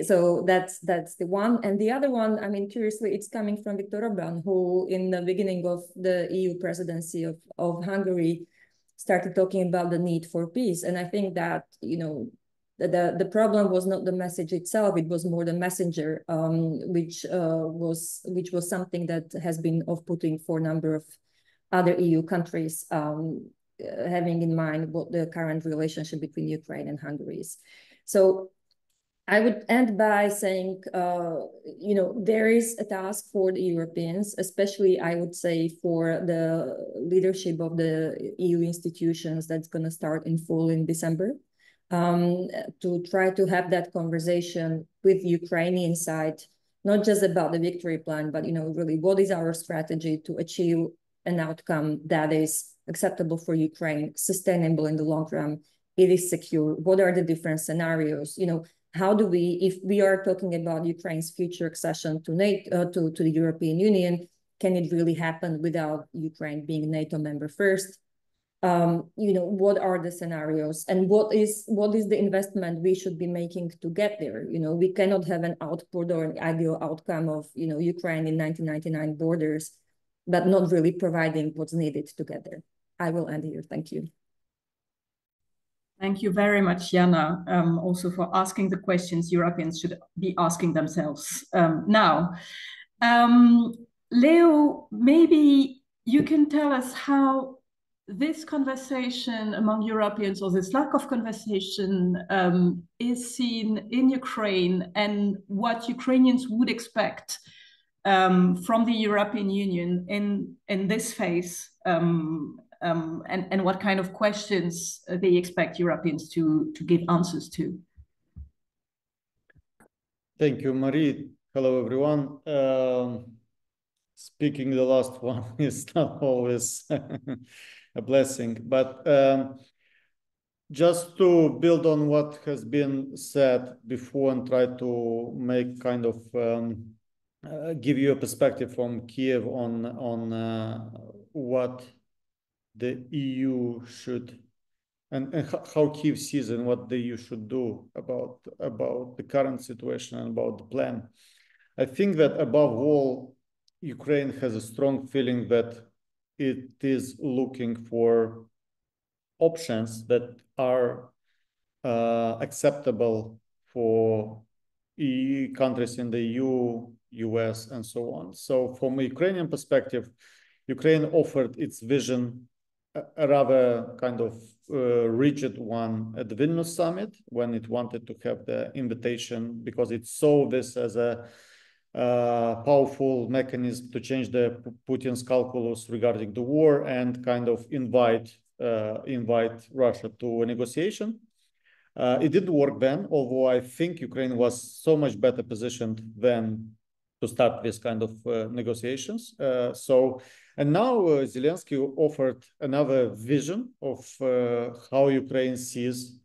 So that's the one. And the other one, curiously, it's coming from Viktor Orbán, who in the beginning of the EU presidency of Hungary started talking about the need for peace. And I think that, the problem was not the message itself, it was more the messenger, which was something that has been off-putting for a number of other EU countries, having in mind what the current relationship between Ukraine and Hungary is. So I would end by saying, there is a task for the Europeans, especially I would say for the leadership of the EU institutions, that's going to start in full in December, to try to have that conversation with Ukrainian side, not just about the victory plan, but, really what is our strategy to achieve an outcome that is acceptable for Ukraine, sustainable in the long run, it is secure. What are the different scenarios? How do we, if we are talking about Ukraine's future accession to NATO, to the European Union, can it really happen without Ukraine being a NATO member first? What are the scenarios, and what is the investment we should be making to get there? We cannot have an output or an ideal outcome of, Ukraine in 1999 borders, but not really providing what's needed to get there. I will end here. Thank you.
Thank you very much, Jana, also for asking the questions Europeans should be asking themselves now. Leo, maybe you can tell us how this conversation among Europeans, or this lack of conversation, is seen in Ukraine, and what Ukrainians would expect from the European Union in this phase, and what kind of questions they expect Europeans to give answers to.
Thank you, Marie. Hello, everyone. Speaking the last one is not always a blessing, but just to build on what has been said before and try to make kind of give you a perspective from Kiev on what the EU should and how Kiev sees and what the EU should do about the current situation and about the plan. I think that above all, Ukraine has a strong feeling that it is looking for options that are acceptable for countries in the EU, US, and so on. So from a Ukrainian perspective, Ukraine offered its vision, a rather kind of rigid one at the Vilnius summit, when it wanted to have the invitation, because it saw this as a powerful mechanism to change the Putin's calculus regarding the war and kind of invite Russia to a negotiation. It didn't work then, although I think Ukraine was so much better positioned than to start this kind of negotiations. And now Zelensky offered another vision of how Ukraine sees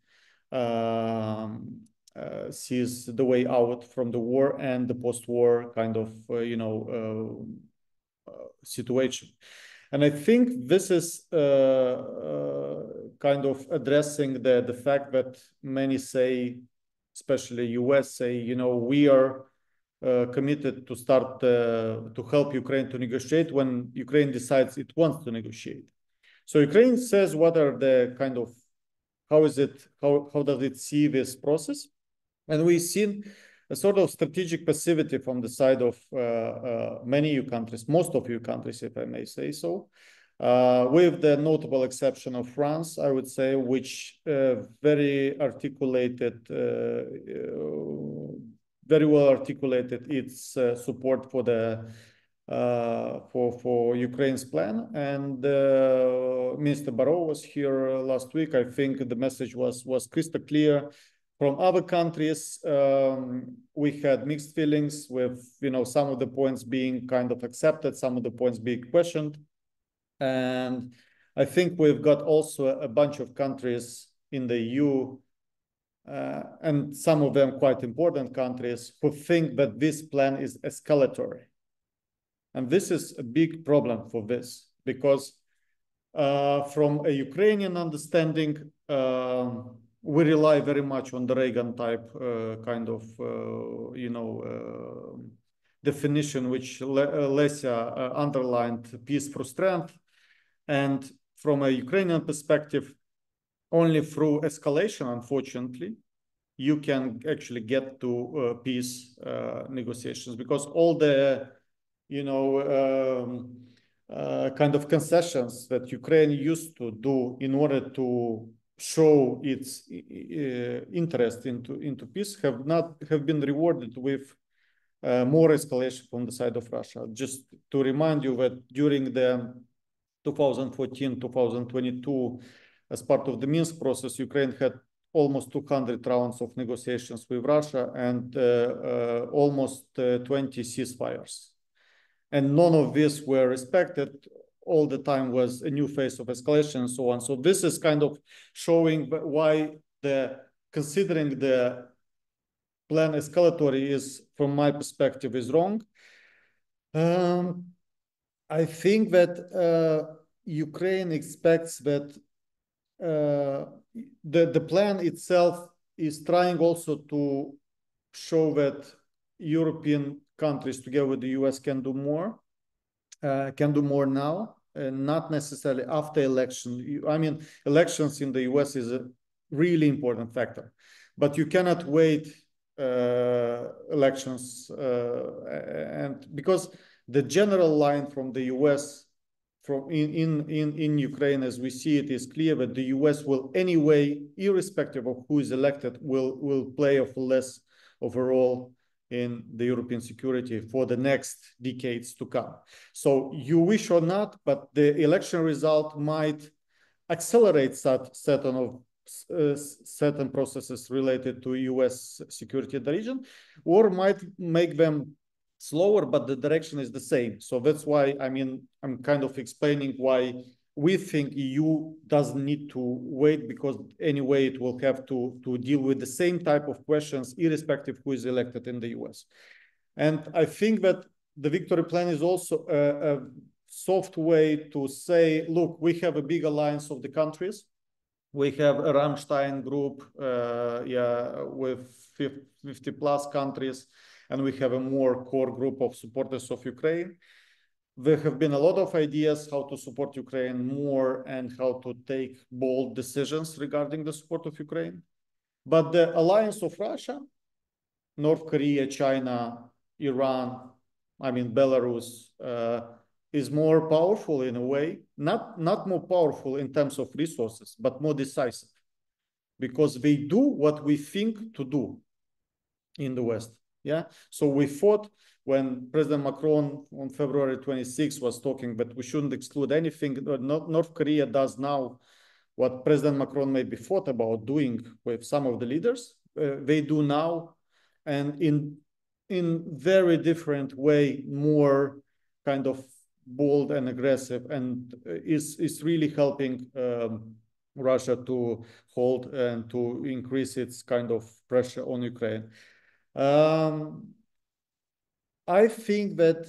the way out from the war and the post-war kind of situation. And I think this is kind of addressing the fact that many say, especially US say, we are committed to start to help Ukraine to negotiate when Ukraine decides it wants to negotiate. So Ukraine says what are the kind of, how does it see this process? And we've seen a sort of strategic passivity from the side of many EU countries, most of EU countries, if I may say so, with the notable exception of France, I would say, which very well articulated its support for the for Ukraine's plan. And Minister Barrot was here last week. I think the message was crystal clear. From other countries, we had mixed feelings with, some of the points being kind of accepted, some of the points being questioned. And I think we've got also a bunch of countries in the EU, and some of them quite important countries, who think that this plan is escalatory. And this is a big problem for this, because from a Ukrainian understanding, we rely very much on the Reagan type definition, which Lesia underlined, peace through strength. And from a Ukrainian perspective, only through escalation, unfortunately, you can actually get to peace negotiations, because all the kind of concessions that Ukraine used to do in order to show its interest into peace have been rewarded with more escalation from the side of Russia. Just to remind you that during the 2014-2022, as part of the Minsk process, Ukraine had almost 200 rounds of negotiations with Russia and almost 20 ceasefires. And none of these were respected. All the time was a new phase of escalation and so on. So this is kind of showing why considering the plan escalatory is, from my perspective, is wrong. I think that Ukraine expects that the plan itself is trying also to show that European countries together with the US can do more now, and not necessarily after election. I mean, elections in the US is a really important factor, but you cannot wait elections, and because the general line from the US in Ukraine, as we see it, is clear that the US will anyway, irrespective of who is elected, will play a less of a role in the European security for the next decades to come. So you wish or not, but the election result might accelerate certain processes related to US security in the region, or might make them slower, but the direction is the same. So that's why, I'm kind of explaining why we think EU doesn't need to wait, because anyway, it will have to deal with the same type of questions, irrespective who is elected in the US. And I think that the victory plan is also a soft way to say, look, we have a big alliance of the countries. We have a Rammstein group with 50 plus countries, and we have a more core group of supporters of Ukraine. There have been a lot of ideas how to support Ukraine more and how to take bold decisions regarding the support of Ukraine. But the alliance of Russia, North Korea, China, Iran, Belarus, is more powerful in a way, not more powerful in terms of resources, but more decisive, because they do what we think to do in the West. Yeah. So we thought when President Macron on February 26 was talking, but we shouldn't exclude anything. North Korea does now what President Macron maybe thought about doing with some of the leaders. They do now, and in very different way, more kind of bold and aggressive, and is really helping Russia to hold and to increase its kind of pressure on Ukraine. I think that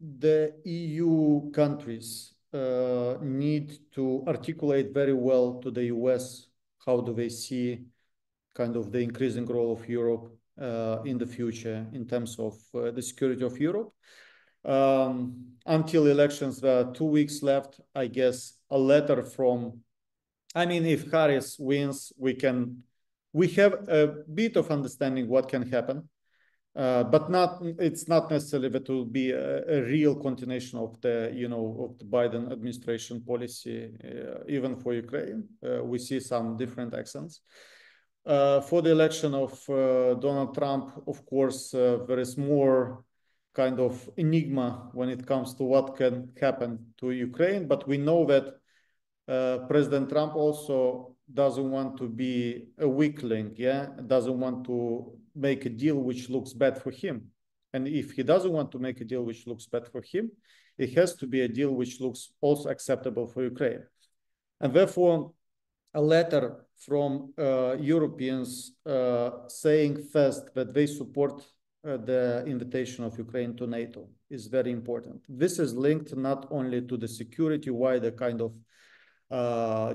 the EU countries need to articulate very well to the US how do they see kind of the increasing role of Europe in the future in terms of the security of Europe. Until elections, there are 2 weeks left. I guess a letter from, I mean, if Harris wins, we have a bit of understanding what can happen, but it's not necessarily that it will be a real continuation of the, of the Biden administration policy, even for Ukraine. We see some different accents. For the election of Donald Trump, of course, there is more kind of enigma when it comes to what can happen to Ukraine, but we know that President Trump also doesn't want to be a weakling, doesn't want to make a deal which looks bad for him. And if he doesn't want to make a deal which looks bad for him, it has to be a deal which looks also acceptable for Ukraine. And therefore, a letter from Europeans saying first that they support the invitation of Ukraine to NATO is very important. This is linked not only to the security wider kind of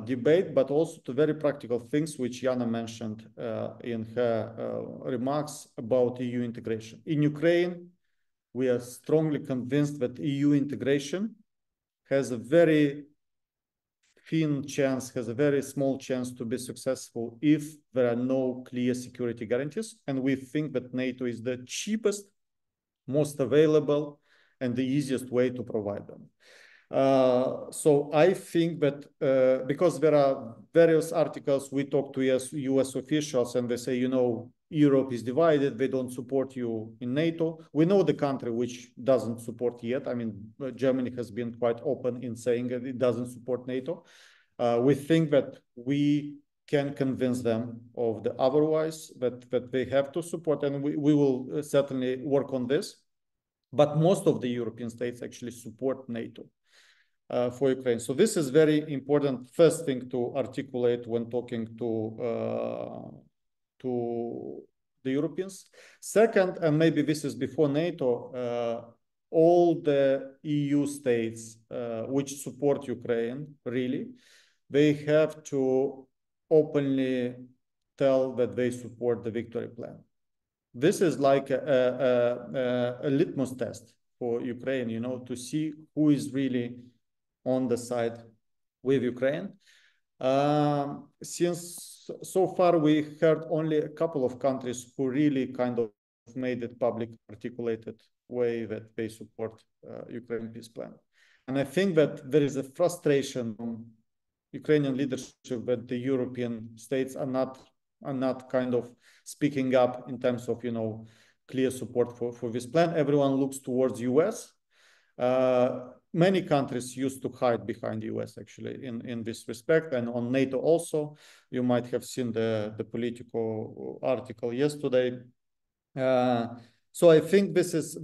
debate, but also to very practical things which Jana mentioned in her remarks about EU integration. In Ukraine, we are strongly convinced that EU integration has a very thin chance, has a very small chance to be successful if there are no clear security guarantees. And we think that NATO is the cheapest, most available, and the easiest way to provide them. So I think that because there are various articles, we talk to US officials and they say, Europe is divided, they don't support you in NATO. We know the country which doesn't support yet. I mean, Germany has been quite open in saying that it doesn't support NATO. We think that we can convince them of the otherwise, that they have to support, and we will certainly work on this. But most of the European states actually support NATO for Ukraine. So this is very important first thing to articulate when talking to the Europeans. Second, and maybe this is before NATO, all the EU states which support Ukraine, really, they have to openly tell that they support the victory plan. This is like a litmus test for Ukraine, to see who is really on the side with Ukraine. Since so far we heard only a couple of countries who really kind of made it public, articulated way that they support Ukraine peace plan. And I think that there is a frustration from Ukrainian leadership that the European states are not kind of speaking up in terms of, clear support for this plan. Everyone looks towards US. Many countries used to hide behind the US actually in this respect, and on NATO also. You might have seen the Politico article yesterday. So I think this is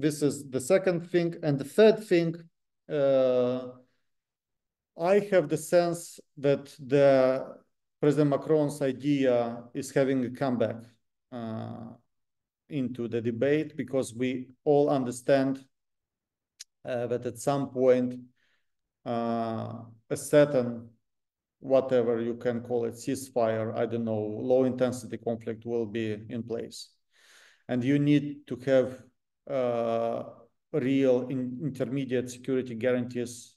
the second thing. And the third thing, I have the sense that the President Macron's idea is having a comeback into the debate, because we all understand that at some point a certain, whatever you can call it, ceasefire, I don't know, low intensity conflict will be in place. And you need to have real intermediate security guarantees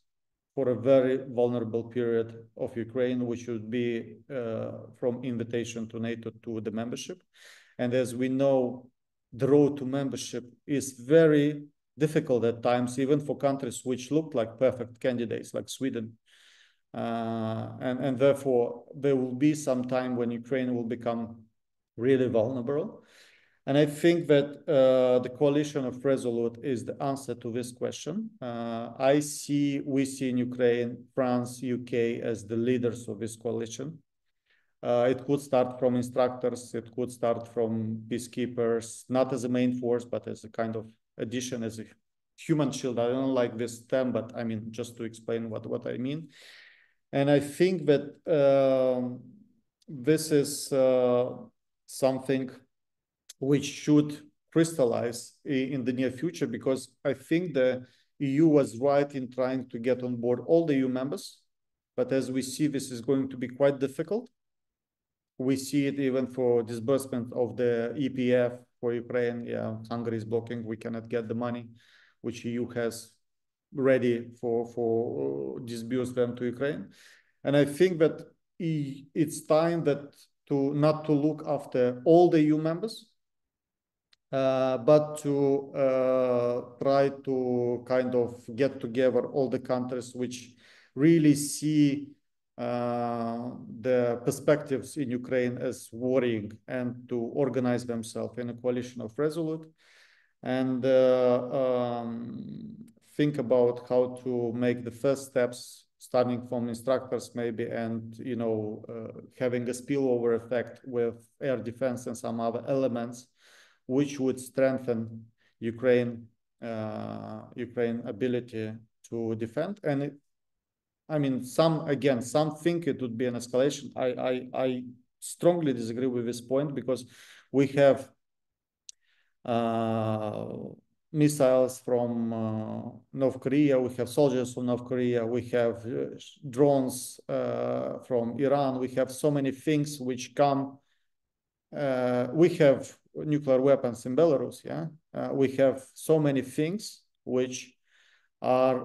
for a very vulnerable period of Ukraine, which would be from invitation to NATO to the membership. And as we know, the road to membership is very difficult at times, even for countries which look like perfect candidates, like Sweden. And therefore, there will be some time when Ukraine will become really vulnerable. And I think that the coalition of Resolute is the answer to this question. We see in Ukraine, France, UK as the leaders of this coalition. It could start from instructors, it could start from peacekeepers, not as a main force, but as a kind of addition, as a human shield. I don't like this term, but I mean, just to explain what I mean. And I think that this is something which should crystallize in the near future, because I think the EU was right in trying to get on board all the EU members. But as we see, this is going to be quite difficult. We see it even for disbursement of the EPF for Ukraine. Yeah, Hungary is blocking. We cannot get the money, which EU has ready for disburse them to Ukraine. And I think that it's time that not to look after all the EU members, but to try to kind of get together all the countries which really see the perspectives in Ukraine as worrying, and to organize themselves in a coalition of Resolute, and think about how to make the first steps, starting from instructors maybe, and having a spillover effect with air defense and some other elements which would strengthen Ukraine ability to defend. And some think it would be an escalation. I strongly disagree with this point, because we have missiles from North Korea, we have soldiers from North Korea, we have drones from Iran, we have so many things which come. We have nuclear weapons in Belarus, yeah. We have so many things which are,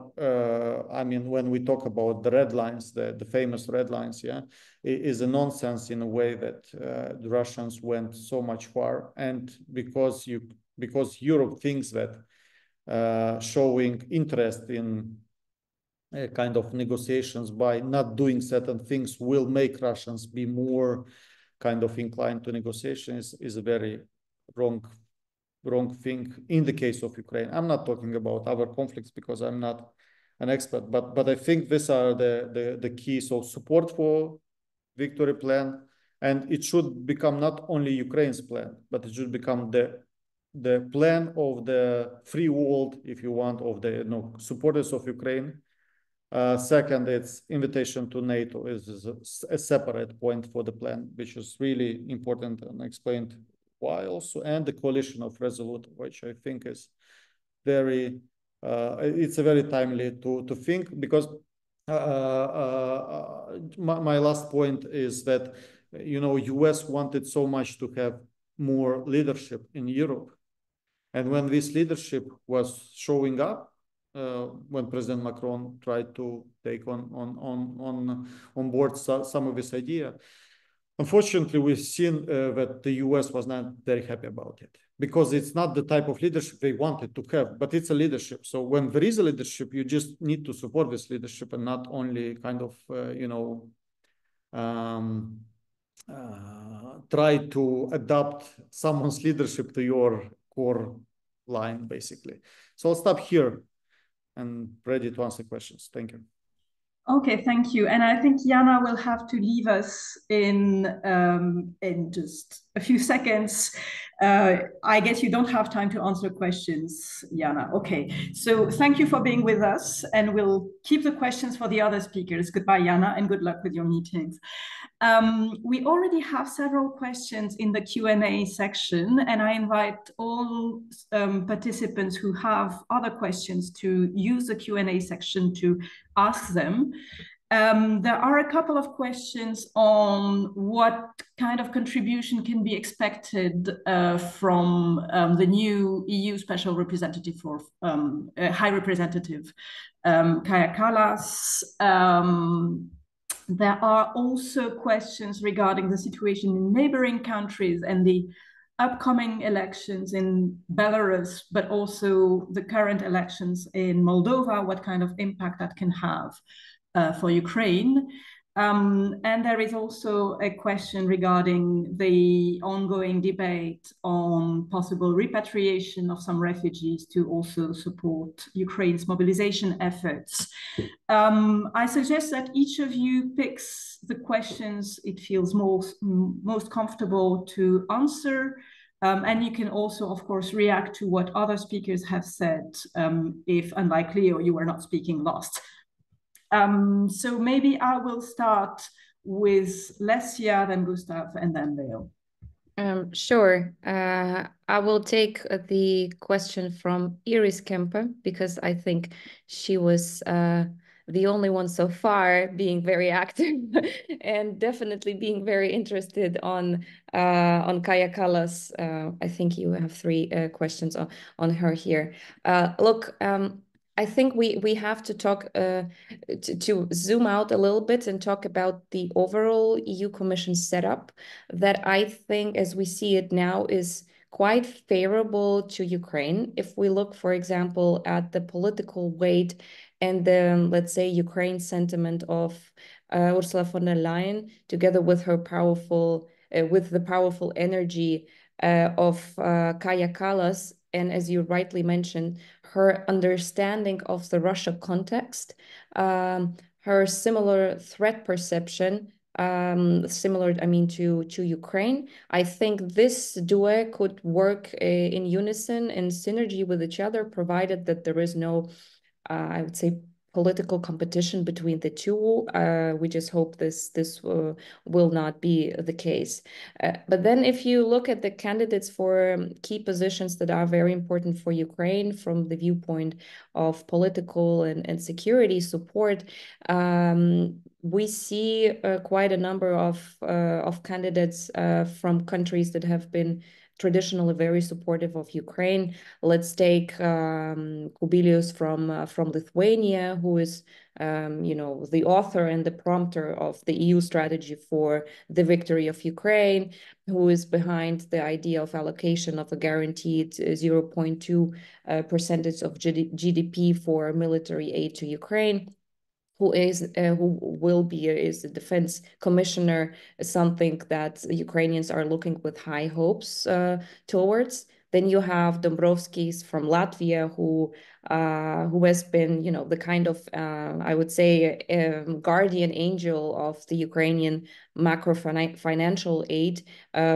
when we talk about the red lines, the famous red lines, yeah, it is a nonsense in a way that the Russians went so much far, and because Europe thinks that showing interest in kind of negotiations by not doing certain things will make Russians be more kind of inclined to negotiations is a very wrong thing in the case of Ukraine. I'm not talking about other conflicts because I'm not an expert, but I think these are the key. So support for victory plan, and it should become not only Ukraine's plan, but it should become the plan of the free world, if you want, of the supporters of Ukraine. Second, it's invitation to NATO is a separate point for the plan, which is really important, and explained why also. And the coalition of Resolute, which I think is very, it's a very timely to think, because my last point is that, US wanted so much to have more leadership in Europe. And when this leadership was showing up, when President Macron tried to take on board some of this idea, unfortunately, we've seen that the US was not very happy about it, because it's not the type of leadership they wanted to have, but it's a leadership. So when there is a leadership, you just need to support this leadership, and not only kind of, try to adapt someone's leadership to your core line, basically. So I'll stop here and ready to answer questions. Thank you.
Okay, thank you. And I think Jana will have to leave us in just a few seconds. I guess you don't have time to answer questions, Jana. Okay, so thank you for being with us, and we'll keep the questions for the other speakers. Goodbye, Jana, and good luck with your meetings. We already have several questions in the Q&A section, and I invite all participants who have other questions to use the Q&A section to ask them. There are a couple of questions on what kind of contribution can be expected from the new EU Special Representative for High Representative Kaja Kallas. There are also questions regarding the situation in neighboring countries and the upcoming elections in Belarus, but also the current elections in Moldova, what kind of impact that can have for Ukraine. And there is also a question regarding the ongoing debate on possible repatriation of some refugees to also support Ukraine's mobilization efforts. I suggest that each of you picks the questions it feels most comfortable to answer. And you can also, of course, react to what other speakers have said, if, unlike Leo, you were not speaking last. So maybe I will start with Lesia, then Gustav, and then Leo.
Sure. I will take the question from Iris Kemper, because I think she was the only one so far being very active and definitely being very interested on Kaja Kallas. I think you have three questions on her here. Look, I think we have to talk to zoom out a little bit and talk about the overall EU Commission setup that I think, as we see it now, is quite favorable to Ukraine. If we look, for example, at the political weight and the, let's say, Ukraine sentiment of Ursula von der Leyen, together with her powerful, with the powerful energy of Kaja Kallas, and as you rightly mentioned, her understanding of the Russia context, her similar threat perception, similar, I mean, to Ukraine. I think this duo could work in unison and synergy with each other, provided that there is no, I would say, political competition between the two. We just hope this will not be the case. But then if you look at the candidates for key positions that are very important for Ukraine from the viewpoint of political and security support, we see quite a number of candidates from countries that have been traditionally very supportive of Ukraine. Let's take Kubilius from Lithuania, who is the author and the prompter of the EU strategy for the victory of Ukraine, who is behind the idea of allocation of a guaranteed 0.2 percentage of GDP for military aid to Ukraine. Who will be is the defense commissioner, something that Ukrainians are looking with high hopes towards. Then you have Dombrovskis from Latvia, who has been, the kind of, I would say, guardian angel of the Ukrainian macro financial aid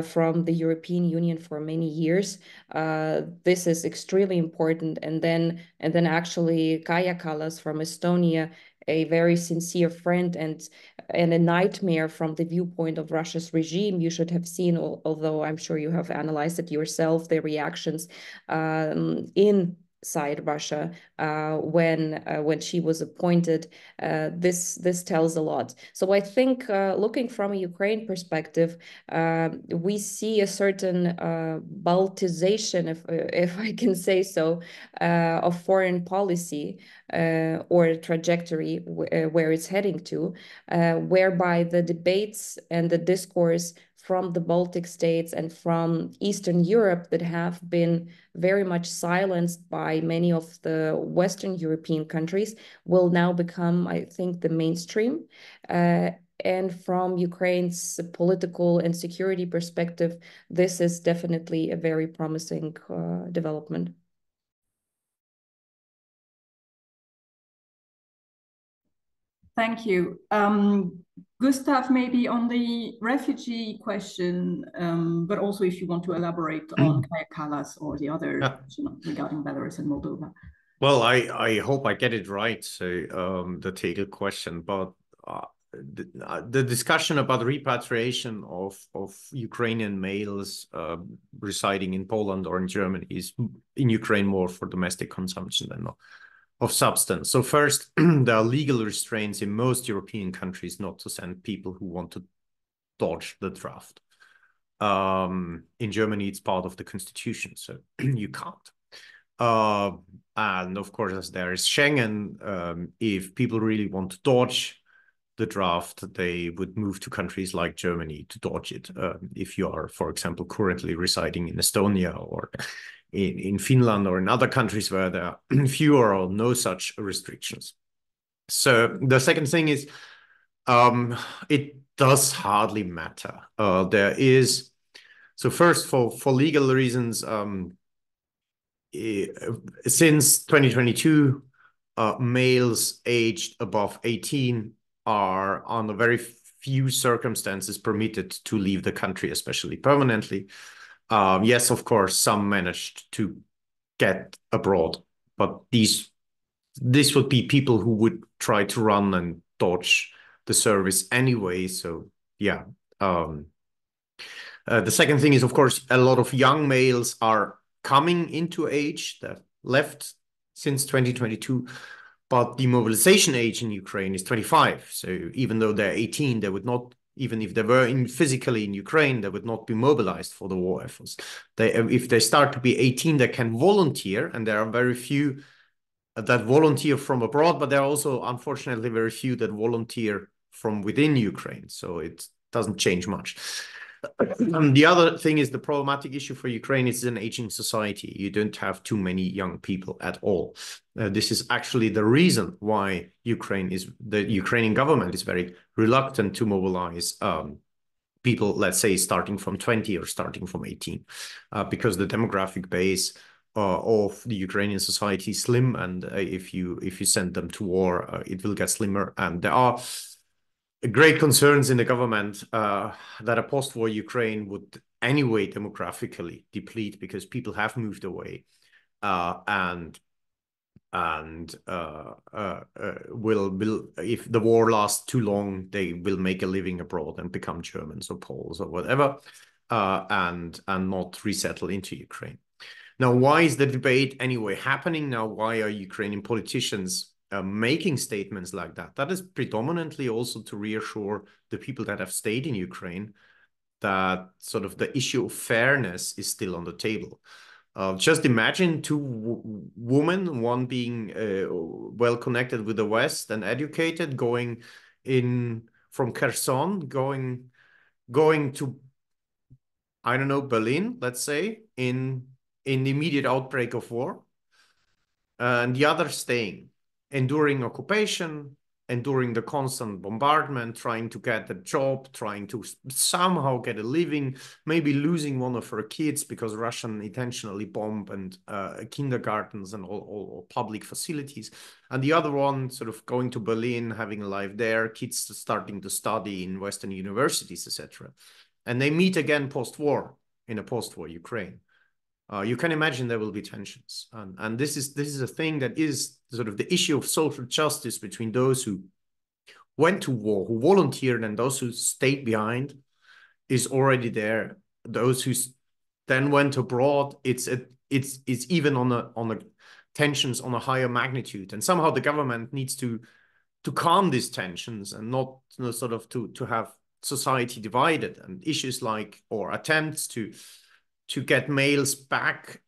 from the European Union for many years. This is extremely important. And then actually Kaja Kallas from Estonia, a very sincere friend and a nightmare from the viewpoint of Russia's regime. You should have seen, although I'm sure you have analyzed it yourself, the reactions inside Russia when she was appointed. This tells a lot. So I think looking from a Ukraine perspective, we see a certain Baltization, if I can say so, of foreign policy or trajectory where it's heading to, whereby the debates and the discourse from the Baltic states and from Eastern Europe that have been very much silenced by many of the Western European countries will now become, I think, the mainstream. And from Ukraine's political and security perspective, this is definitely a very promising development.
Thank you. Gustav, maybe on the refugee question, but also if you want to elaborate on Kaja Kallas or the other question regarding Belarus and Moldova.
Well, I hope I get it right, so the Tegel question, but the discussion about repatriation of Ukrainian males residing in Poland or in Germany is in Ukraine more for domestic consumption than of substance. So first, there are legal restraints in most European countries not to send people who want to dodge the draft. In Germany, it's part of the constitution, so you can't. And of course, as there is Schengen, if people really want to dodge the draft, they would move to countries like Germany to dodge it. If you are, for example, currently residing in Estonia or in Finland or in other countries where there are fewer or no such restrictions. So the second thing is, it does hardly matter. So first, for legal reasons, since 2022, males aged above 18 are under very few circumstances permitted to leave the country, especially permanently. Yes, of course, some managed to get abroad, but this would be people who would try to run and dodge the service anyway. So yeah. The second thing is, of course, a lot of young males are coming into age that left since 2022. But the mobilization age in Ukraine is 25. So even though they're 18, they would not, even if they were physically in Ukraine, they would not be mobilized for the war efforts. If they start to be 18, they can volunteer, and there are very few that volunteer from abroad, but there are also, unfortunately, very few that volunteer from within Ukraine. So it doesn't change much. The other thing is the problematic issue for Ukraine is an aging society. You don't have too many young people at all. This is actually the reason why the Ukrainian government is very reluctant to mobilize people, let's say, starting from 20 or starting from 18, because the demographic base of the Ukrainian society is slim, and if you send them to war, it will get slimmer. And there are great concerns in the government that a post-war Ukraine would anyway demographically deplete because people have moved away, and will if the war lasts too long, they will make a living abroad and become Germans or Poles or whatever, and not resettle into Ukraine. Now, why is the debate anyway happening now? Why are Ukrainian politicians making statements like that? That is predominantly also to reassure the people that have stayed in Ukraine that sort of the issue of fairness is still on the table. Just imagine two women, one being well connected with the West and educated, going in from Kherson, going to, I don't know, Berlin, let's say, in the immediate outbreak of war, and the other staying, enduring occupation, enduring the constant bombardment, trying to get a job, trying to somehow get a living, maybe losing one of her kids because Russian intentionally bombed and kindergartens and all public facilities. And the other one sort of going to Berlin, having a life there, kids starting to study in Western universities, etc. And they meet again post-war, in a post-war Ukraine. You can imagine there will be tensions, and this is a thing that is sort of the issue of social justice between those who went to war, who volunteered, and those who stayed behind is already there. Those who then went abroad, it's even on a tensions on a higher magnitude, and somehow the government needs to calm these tensions and not sort of to have society divided, and issues like, or attempts to get males back,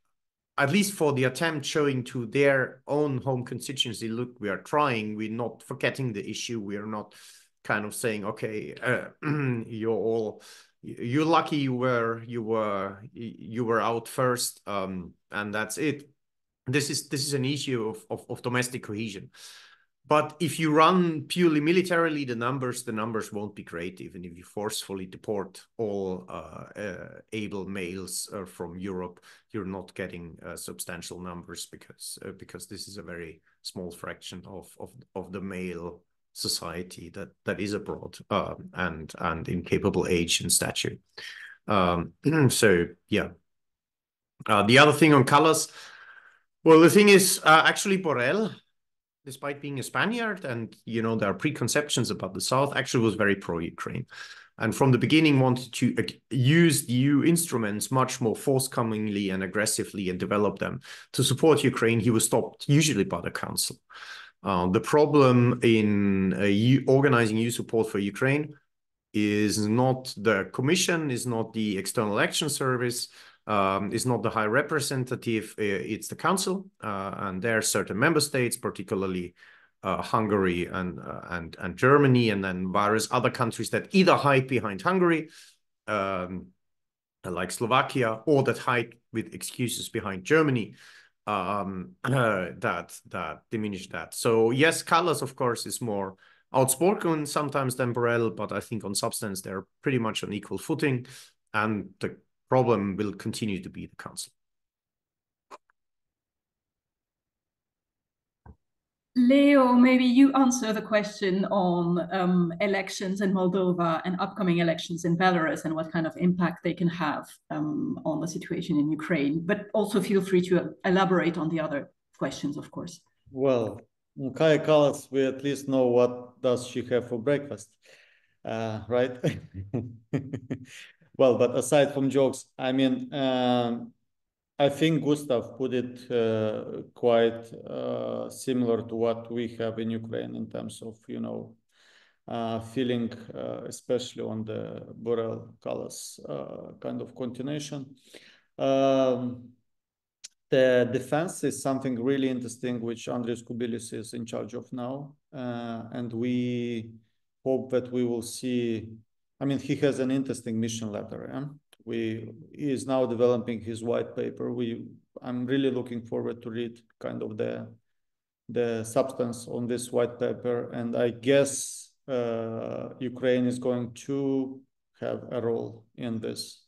at least for the attempt, showing to their own home constituency, look, we are trying, we're not forgetting the issue, we are not kind of saying, okay, you're lucky you were out first, and that's it. This is an issue of domestic cohesion. But if you run purely militarily, the numbers won't be great. Even if you forcefully deport all able males from Europe, you're not getting substantial numbers because this is a very small fraction of the male society that is abroad and in capable age and stature. So yeah. The other thing on colors, well, the thing is actually Borrell, despite being a Spaniard, and there are preconceptions about the South, actually was very pro-Ukraine, and from the beginning wanted to use the EU instruments much more forthcomingly and aggressively and develop them to support Ukraine. He was stopped usually by the Council. The problem in organizing EU support for Ukraine is not the Commission, is not the External Action Service, is not the High Representative, it's the Council, and there are certain member states, particularly Hungary and Germany, and then various other countries that either hide behind Hungary, like Slovakia, or that hide with excuses behind Germany, that diminish that. So yes, Kallas, of course, is more outspoken sometimes than Borrell, but I think on substance they're pretty much on equal footing, and the problem will continue to be the Council.
Leo, maybe you answer the question on elections in Moldova and upcoming elections in Belarus and what kind of impact they can have on the situation in Ukraine. But also feel free to elaborate on the other questions, of course.
Well, Kaja Kallas, we at least know what does she have for breakfast, right? Well, but aside from jokes, I mean, I think Gustav put it quite similar to what we have in Ukraine in terms of, you know, feeling, especially on the Borel colors kind of continuation. The defense is something really interesting, which Andrius Kubilius is in charge of now. And we hope that we will see, I mean, he has an interesting mission letter. Yeah? He is now developing his white paper. I'm really looking forward to read kind of the substance on this white paper. And I guess Ukraine is going to have a role in this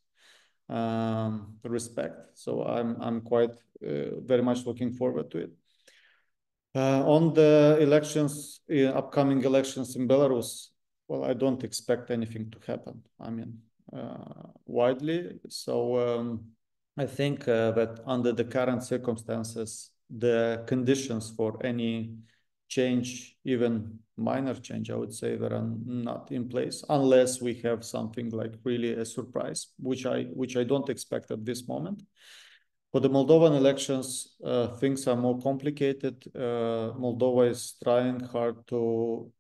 respect. So I'm quite very much looking forward to it. On the elections, upcoming elections in Belarus, well, I don't expect anything to happen. I mean, widely. So I think that under the current circumstances, the conditions for any change, even minor change, I would say, that are not in place, unless we have something like really a surprise, which I don't expect at this moment. For the Moldovan elections, things are more complicated. Moldova is trying hard to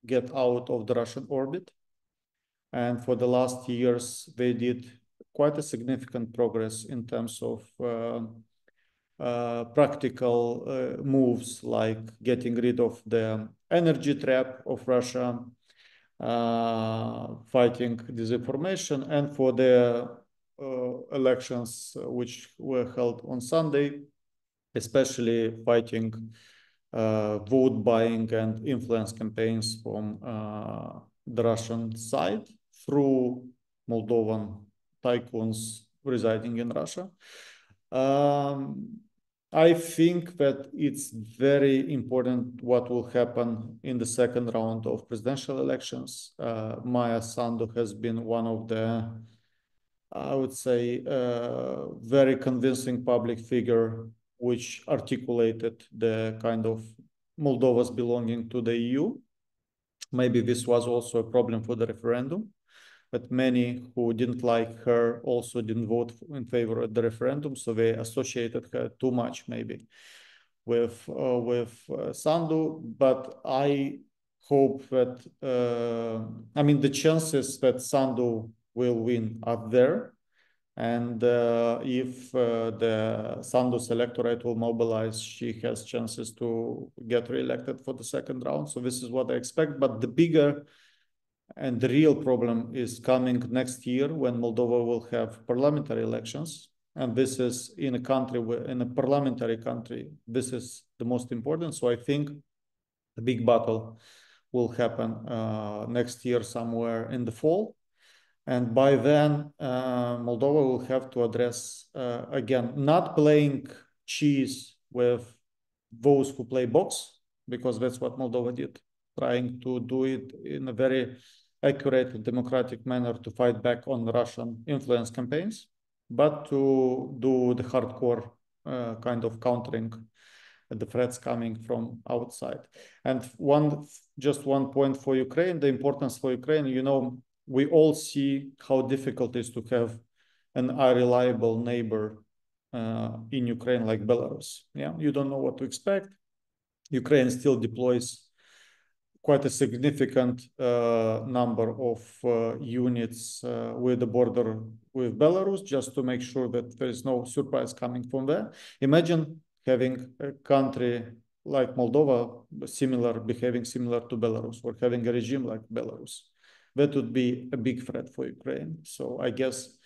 get out of the Russian orbit. And for the last years, they did quite a significant progress in terms of practical moves, like getting rid of the energy trap of Russia, fighting disinformation, and for the elections which were held on Sunday, especially fighting vote buying and influence campaigns from the Russian side through Moldovan tycoons residing in Russia. I think that it's very important what will happen in the second round of presidential elections. Maia Sandu has been one of the, I would say, very convincing public figure which articulated the kind of Moldova's belonging to the EU. Maybe this was also a problem for the referendum, but many who didn't like her also didn't vote in favor of the referendum, so they associated her too much maybe with Sandu. But I hope that, I mean, the chances that Sandu will win are there. And if the Sandu's electorate will mobilize, she has chances to get re-elected for the second round. So this is what I expect. But the bigger and the real problem is coming next year, when Moldova will have parliamentary elections. And this is in a country, in a parliamentary country, this is the most important. So I think the big battle will happen next year, somewhere in the fall. And by then, Moldova will have to address, again, not playing chess with those who play box, because that's what Moldova did, trying to do it in a very accurate and democratic manner to fight back on Russian influence campaigns, but to do the hardcore kind of countering the threats coming from outside. And just one point for Ukraine, the importance for Ukraine, you know, we all see how difficult it is to have an unreliable neighbor in Ukraine like Belarus. Yeah, you don't know what to expect. Ukraine still deploys quite a significant number of units with the border with Belarus, just to make sure that there is no surprise coming from there. Imagine having a country like Moldova behaving similar to Belarus, or having a regime like Belarus. That would be a big threat for Ukraine. So I guess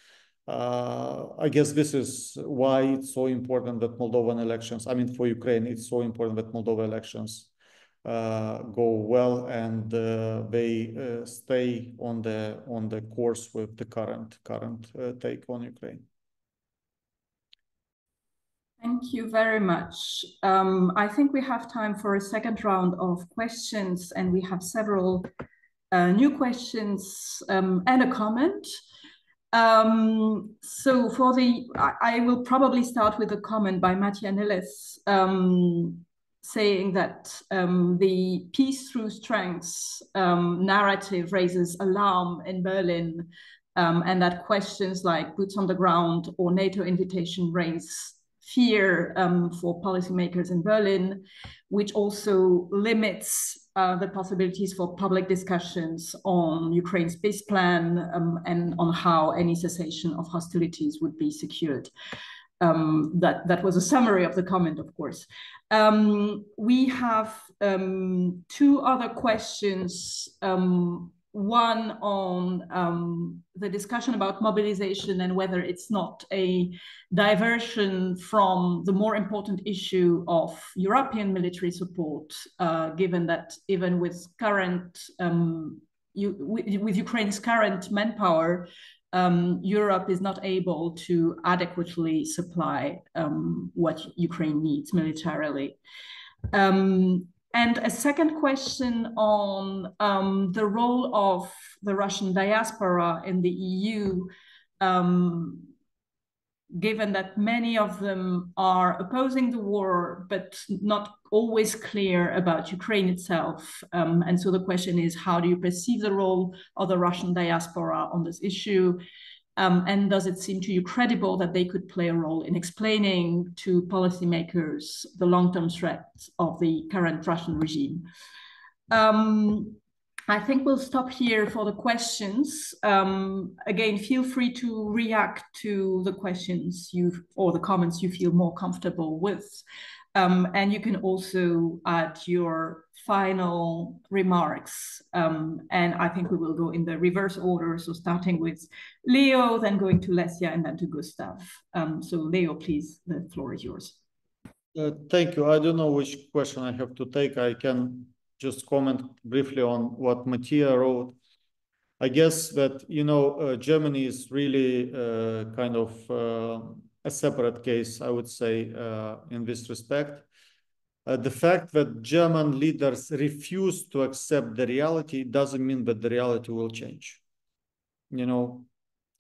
this is why it's so important that Moldovan elections, I mean, for Ukraine, it's so important that Moldova elections go well, and they stay on the course with the current take on Ukraine.
Thank you very much. I think we have time for a second round of questions, and we have several new questions and a comment. So I will probably start with a comment by Mattia Niles, saying that the peace through strength narrative raises alarm in Berlin and that questions like boots on the ground or NATO invitation raise fear for policymakers in Berlin, which also limits the possibilities for public discussions on Ukraine's peace plan and on how any cessation of hostilities would be secured. That was a summary of the comment, of course. We have two other questions. One on the discussion about mobilization and whether it's not a diversion from the more important issue of European military support, given that even with with Ukraine's current manpower, Europe is not able to adequately supply what Ukraine needs militarily. And a second question on the role of the Russian diaspora in the EU, given that many of them are opposing the war, but not always clear about Ukraine itself. And so the question is, how do you perceive the role of the Russian diaspora on this issue? And does it seem to you credible that they could play a role in explaining to policymakers the long-term threats of the current Russian regime? I think we'll stop here for the questions. Again, feel free to react to the questions or the comments you feel more comfortable with. And you can also add your final remarks. And I think we will go in the reverse order. So starting with Leo, then going to Lesia, and then to Gustav. So Leo, please, the floor is yours.
Thank you. I don't know which question I have to take. I can just comment briefly on what Mattia wrote. I guess that, you know, Germany is really kind of a separate case, I would say, in this respect. The fact that German leaders refuse to accept the reality doesn't mean that the reality will change. You know,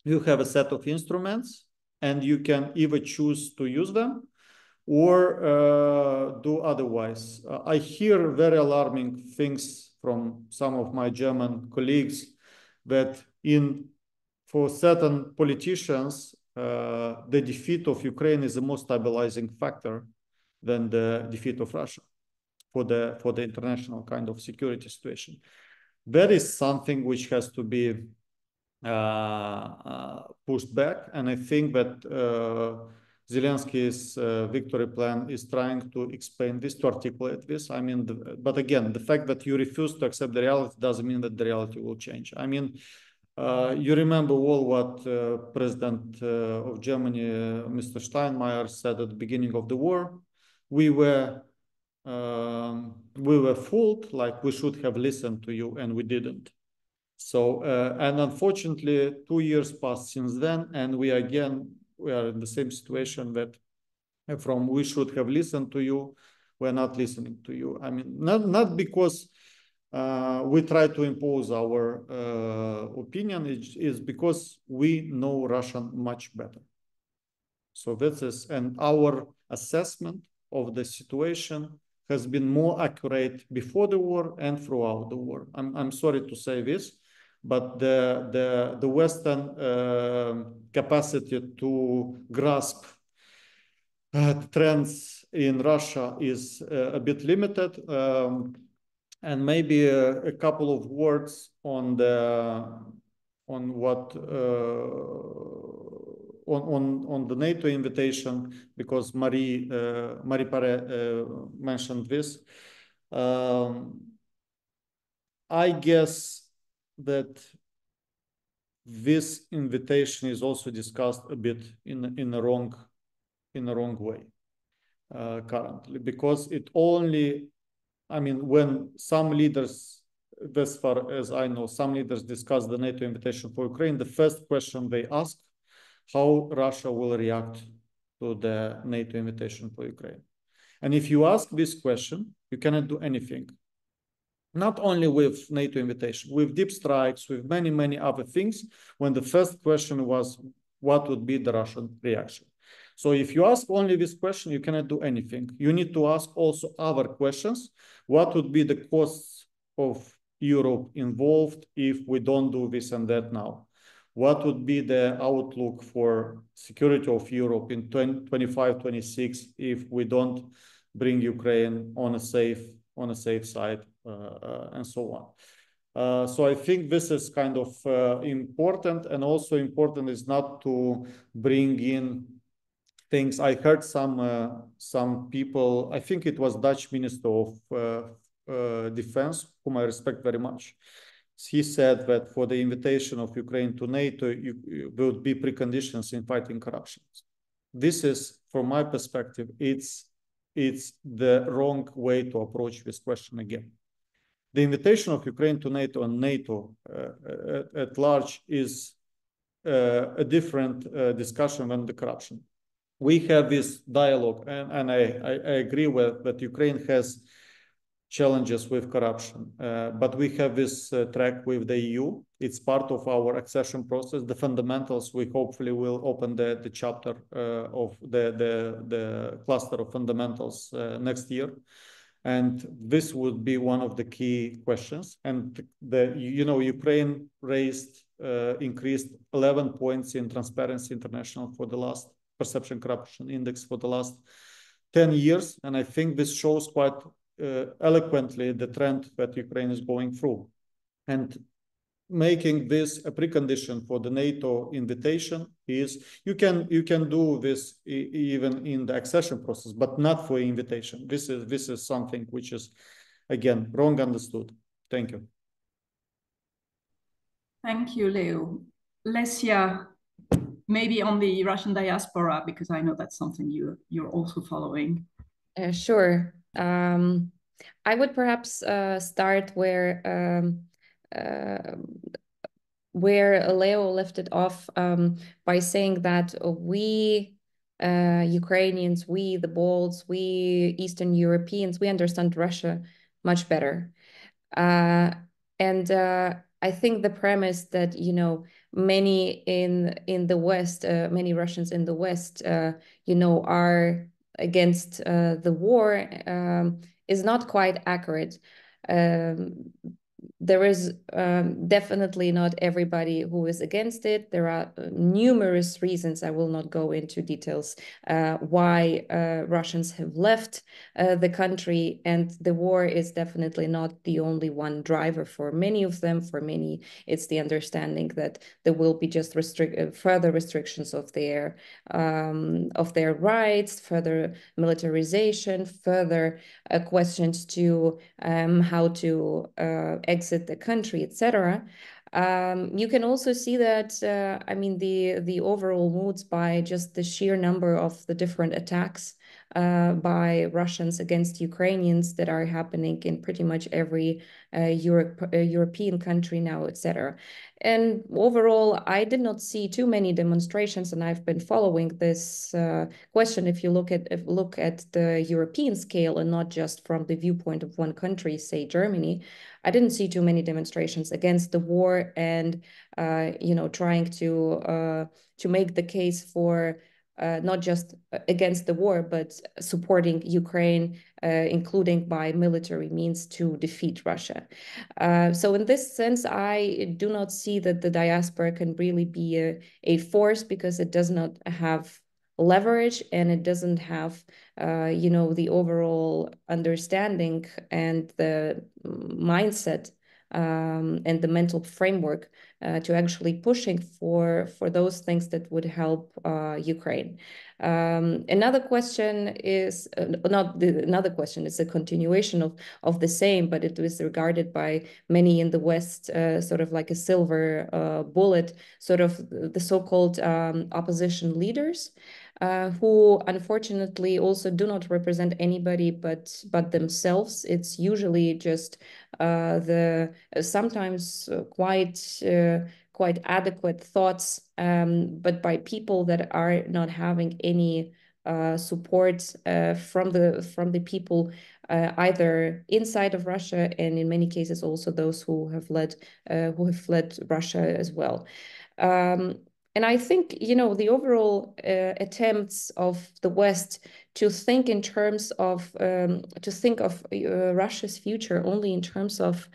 you have a set of instruments and you can either choose to use them or do otherwise. I hear very alarming things from some of my German colleagues that for certain politicians, the defeat of Ukraine is a more stabilizing factor than the defeat of Russia for the international kind of security situation. That is something which has to be pushed back, and I think that Zelensky's victory plan is trying to explain this, to articulate this. I mean, but again, the fact that you refuse to accept the reality doesn't mean that the reality will change. I mean, you remember well what President of Germany, Mr. Steinmeier, said at the beginning of the war. We were fooled, like we should have listened to you, and we didn't. So, and unfortunately, 2 years passed since then, and we are in the same situation that from we should have listened to you, we're not listening to you. I mean, not because we try to impose our opinion, it is because we know Russian much better. So this is, and our assessment of the situation has been more accurate before the war and throughout the war. I'm sorry to say this, but the Western capacity to grasp trends in Russia is a bit limited. And maybe a couple of words on what on the NATO invitation, because Marie Paré mentioned this. I guess that this invitation is also discussed a bit in a wrong way currently, because it only, I mean, when some leaders, as far as I know, some leaders discuss the NATO invitation for Ukraine, the first question they ask, how Russia will react to the NATO invitation for Ukraine. And if you ask this question, you cannot do anything. Not only with NATO invitation, with deep strikes, with many, many other things, when the first question was, what would be the Russian reaction? So if you ask only this question, you cannot do anything. You need to ask also other questions. What would be the costs of Europe involved if we don't do this and that now? what would be the outlook for security of Europe in 2025-26 if we don't bring Ukraine on a safe side and so on. So I think this is kind of important, and also important is not to bring in things. I heard some people, I think it was Dutch Minister of Defense, whom I respect very much. He said that for the invitation of Ukraine to NATO, there would be preconditions in fighting corruption. This is, from my perspective, it's the wrong way to approach this question again. The invitation of Ukraine to NATO and NATO at large is a different discussion than the corruption. We have this dialogue, and I agree with that Ukraine has challenges with corruption, but we have this track with the EU. It's part of our accession process. The fundamentals, we hopefully will open the chapter of the cluster of fundamentals next year. And this would be one of the key questions. And Ukraine increased 11 points in Transparency International for the last Perception Corruption Index for the last 10 years. And I think this shows quite eloquently the trend that Ukraine is going through. And making this a precondition for the NATO invitation is you can do this even in the accession process, but not for invitation. This is something which is, again, wrong understood. Thank you.
Thank you, Leo. Lesia, maybe on the Russian diaspora, because I know that's something you're also following.
Sure. I would perhaps start where Leo left it off by saying that we Ukrainians, we the Balts, we Eastern Europeans, we understand Russia much better. And I think the premise that, many in the West, many Russians in the West, are against the war is not quite accurate. There is definitely not everybody who is against it. There are numerous reasons, I will not go into details, why Russians have left the country, and the war is definitely not the only one driver for many of them. For many, it's the understanding that there will be just further restrictions of their rights, further militarization, further questions to how to exit the country, etc. You can also see that, the overall moods by just the sheer number of the different attacks by Russians against Ukrainians that are happening in pretty much every European country now, etc. And overall, I did not see too many demonstrations, and I've been following this question. If you look at the European scale and not just from the viewpoint of one country, say Germany, I didn't see too many demonstrations against the war and trying to make the case for not just against the war, but supporting Ukraine, including by military means to defeat Russia. So in this sense, I do not see that the diaspora can really be a force, because it does not have leverage, and it doesn't have the overall understanding and the mindset and the mental framework to actually pushing for those things that would help Ukraine. Another question is another question. It's a continuation of the same, but it was regarded by many in the West sort of like a silver bullet, sort of the so-called opposition leaders. Who unfortunately also do not represent anybody but themselves. It's usually just the sometimes quite adequate thoughts, but by people that are not having any support from the people either inside of Russia, and in many cases also those who have fled Russia as well. And I think, you know, the overall attempts of the West to think in terms of Russia's future only in terms of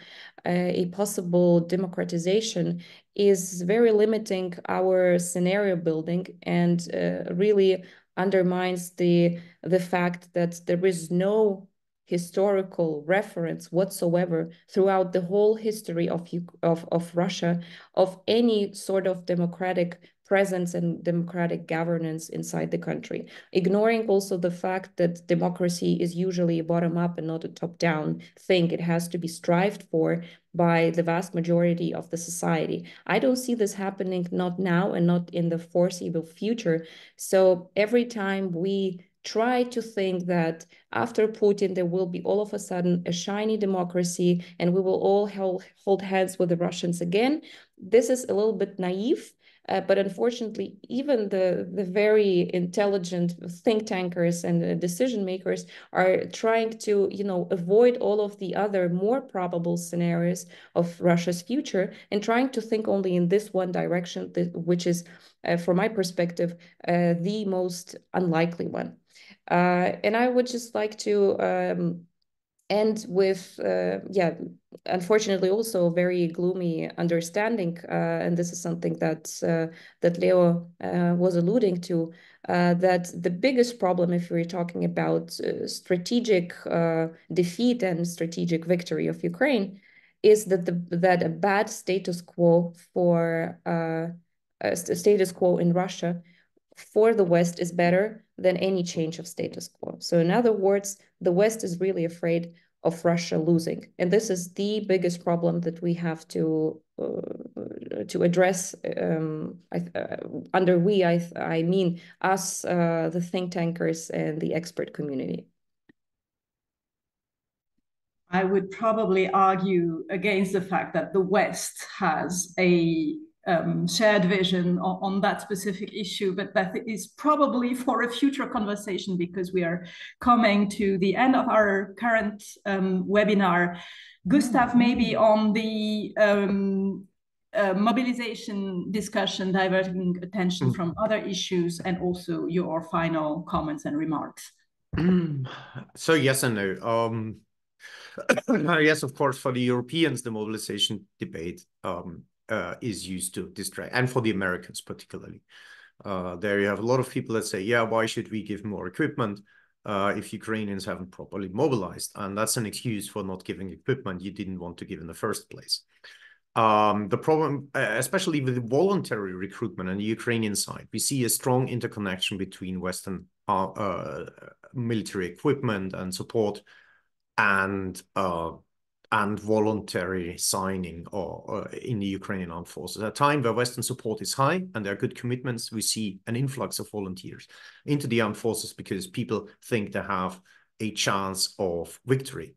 a possible democratization is very limiting our scenario building, and really undermines the fact that there is no historical reference whatsoever throughout the whole history of Russia of any sort of democratic presence and democratic governance inside the country, ignoring also the fact that democracy is usually a bottom-up and not a top-down thing. It has to be strived for by the vast majority of the society. I don't see this happening, not now and not in the foreseeable future. So every time we try to think that after Putin, there will be all of a sudden a shiny democracy and we will all hold hands with the Russians again, this is a little bit naive. But unfortunately, even the very intelligent think tankers and decision makers are trying to, you know, avoid all of the other more probable scenarios of Russia's future and trying to think only in this one direction, which is, from my perspective, the most unlikely one. And I would just like to end with, unfortunately, also a very gloomy understanding, and this is something that Leo was alluding to, that the biggest problem, if we're talking about strategic defeat and strategic victory of Ukraine, is that a bad status quo for status quo in Russia for the West is better than any change of status quo. So in other words, the West is really afraid of Russia losing. And this is the biggest problem that we have to address. Under we, I mean us, the think tankers and the expert community.
I would probably argue against the fact that the West has a shared vision on that specific issue, but that is probably for a future conversation because we are coming to the end of our current webinar. Gustav, maybe on the mobilization discussion, diverting attention from other issues, and also your final comments and remarks.
So yes and no. Yes, of course, for the Europeans, the mobilization debate is used to distract, and for the Americans particularly. There you have a lot of people that say, yeah, why should we give more equipment if Ukrainians haven't properly mobilized? And that's an excuse for not giving equipment you didn't want to give in the first place. The problem, especially with the voluntary recruitment on the Ukrainian side, we see a strong interconnection between Western military equipment and support and voluntary signing or in the Ukrainian armed forces. At a time where Western support is high and there are good commitments, we see an influx of volunteers into the armed forces because people think they have a chance of victory.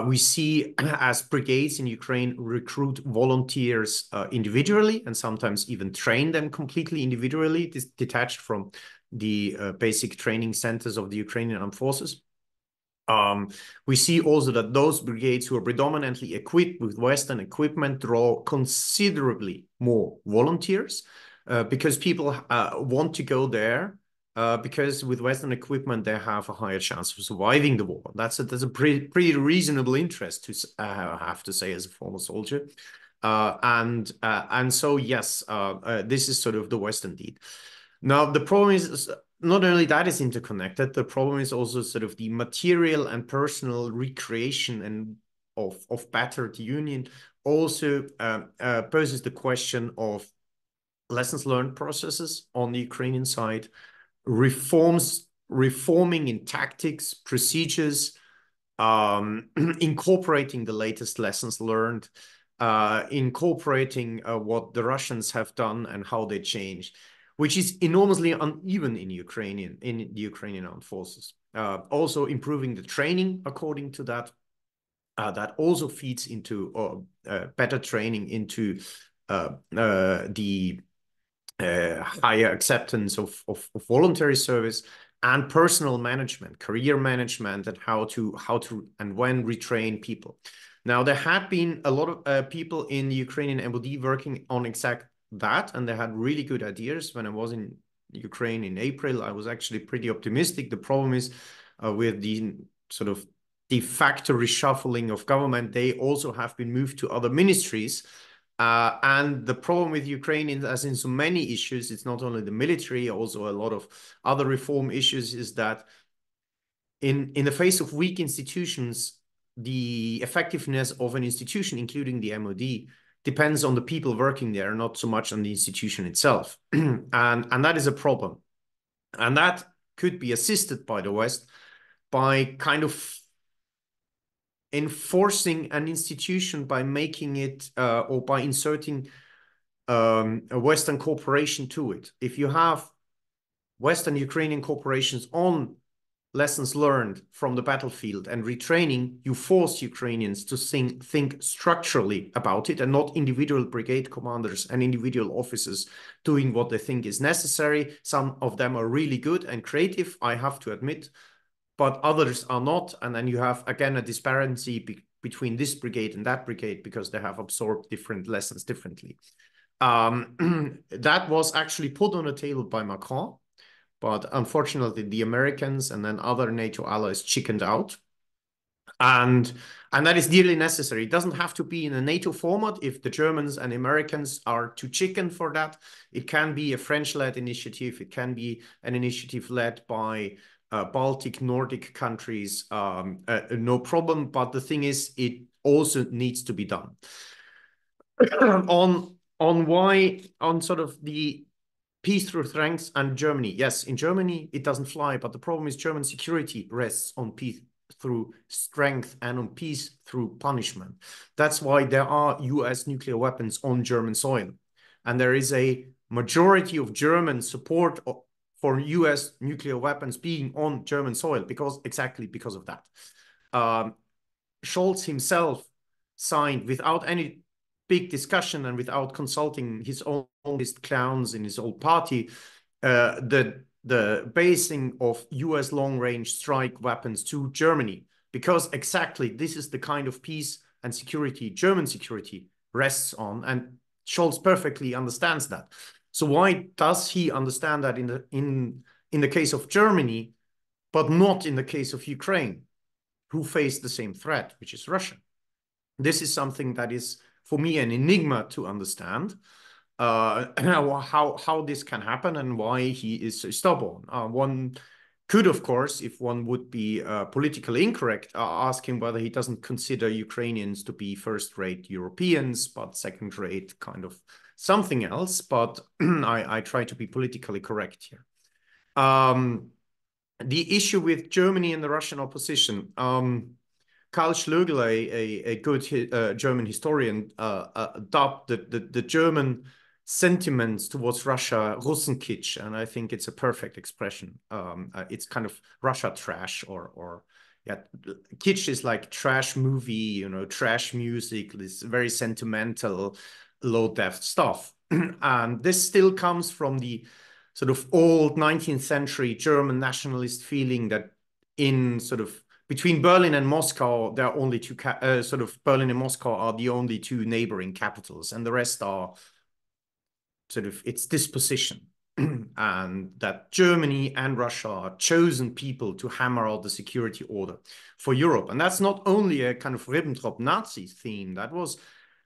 We see as brigades in Ukraine recruit volunteers individually and sometimes even train them completely individually, detached from the basic training centers of the Ukrainian armed forces. We see also that those brigades who are predominantly equipped with Western equipment draw considerably more volunteers because people want to go there because with Western equipment, they have a higher chance of surviving the war. That's a pretty reasonable interest to have to say as a former soldier. And so, yes, this is sort of the Western deed. Now, the problem is not only that is interconnected, the problem is also sort of the material and personal recreation and of battered union also poses the question of lessons learned processes on the Ukrainian side, reforming in tactics, procedures, incorporating the latest lessons learned, incorporating what the Russians have done and how they changed, which is enormously uneven in the Ukrainian armed forces. Also improving the training according to that. That also feeds into better training into the higher acceptance of voluntary service and personal management, career management, and how to and when retrain people. Now, there have been a lot of people in the Ukrainian MOD working on that, and they had really good ideas. When I was in Ukraine in April, I was actually pretty optimistic. The problem is with the sort of de facto reshuffling of government, they also have been moved to other ministries. And the problem with Ukraine, as in so many issues, it's not only the military, also a lot of other reform issues, is that in the face of weak institutions, the effectiveness of an institution, including the MOD, depends on the people working there, not so much on the institution itself. and that is a problem. And that could be assisted by the West by kind of enforcing an institution by making it or by inserting a Western corporation to it. If you have Western Ukrainian corporations on lessons learned from the battlefield and retraining, you force Ukrainians to think structurally about it and not individual brigade commanders and individual officers doing what they think is necessary. Some of them are really good and creative, I have to admit, but others are not. And then you have, again, a disparity between this brigade and that brigade because they have absorbed different lessons differently. That was actually put on the table by Macron. But unfortunately, the Americans and then other NATO allies chickened out. And that is dearly necessary. It doesn't have to be in a NATO format if the Germans and Americans are too chicken for that. It can be a French-led initiative. It can be an initiative led by Baltic, Nordic countries. No problem. But the thing is, it also needs to be done. on sort of the peace through strength and Germany. Yes, in Germany, it doesn't fly, but the problem is German security rests on peace through strength and on peace through punishment. That's why there are US nuclear weapons on German soil. And there is a majority of German support for US nuclear weapons being on German soil exactly because of that. Scholz himself signed without any big discussion and without consulting his own clowns in his old party, the basing of US long-range strike weapons to Germany, because exactly this is the kind of peace and security German security rests on, and Scholz perfectly understands that. So why does he understand that in the case of Germany, but not in the case of Ukraine, who face the same threat, which is Russia? This is something that is, for me, an enigma to understand how this can happen and why he is so stubborn. One could, of course, if one would be politically incorrect, ask him whether he doesn't consider Ukrainians to be first-rate Europeans, but second-rate kind of something else. But I try to be politically correct here. The issue with Germany and the Russian opposition, Karl Schlögl, a good German historian, dubbed the German sentiments towards Russia Russenkitsch, and I think it's a perfect expression. It's kind of Russia trash, or yeah, kitsch is like trash movie, trash music, this very sentimental, low-depth stuff. And this still comes from the sort of old 19th century German nationalist feeling that in sort of between Berlin and Moscow, there are only two, Berlin and Moscow are the only two neighboring capitals, and the rest are sort of its disposition. And that Germany and Russia are chosen people to hammer out the security order for Europe. And that's not only a kind of Ribbentrop Nazi theme, that was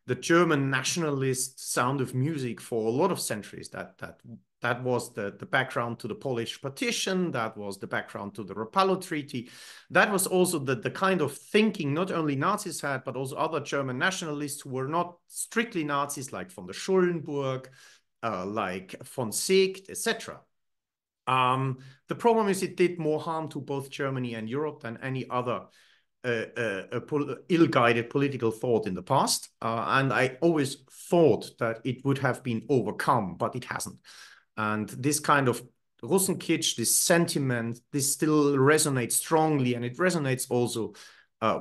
the German nationalist sound of music for a lot of centuries. That was the background to the Polish partition. That was the background to the Rapallo Treaty. That was also the kind of thinking not only Nazis had, but also other German nationalists who were not strictly Nazis, like von der Schulenburg, like von Seeckt, etc. The problem is it did more harm to both Germany and Europe than any other ill-guided political thought in the past. And I always thought that it would have been overcome, but it hasn't. And this kind of Russenkitsch, this sentiment, this still resonates strongly, and it resonates also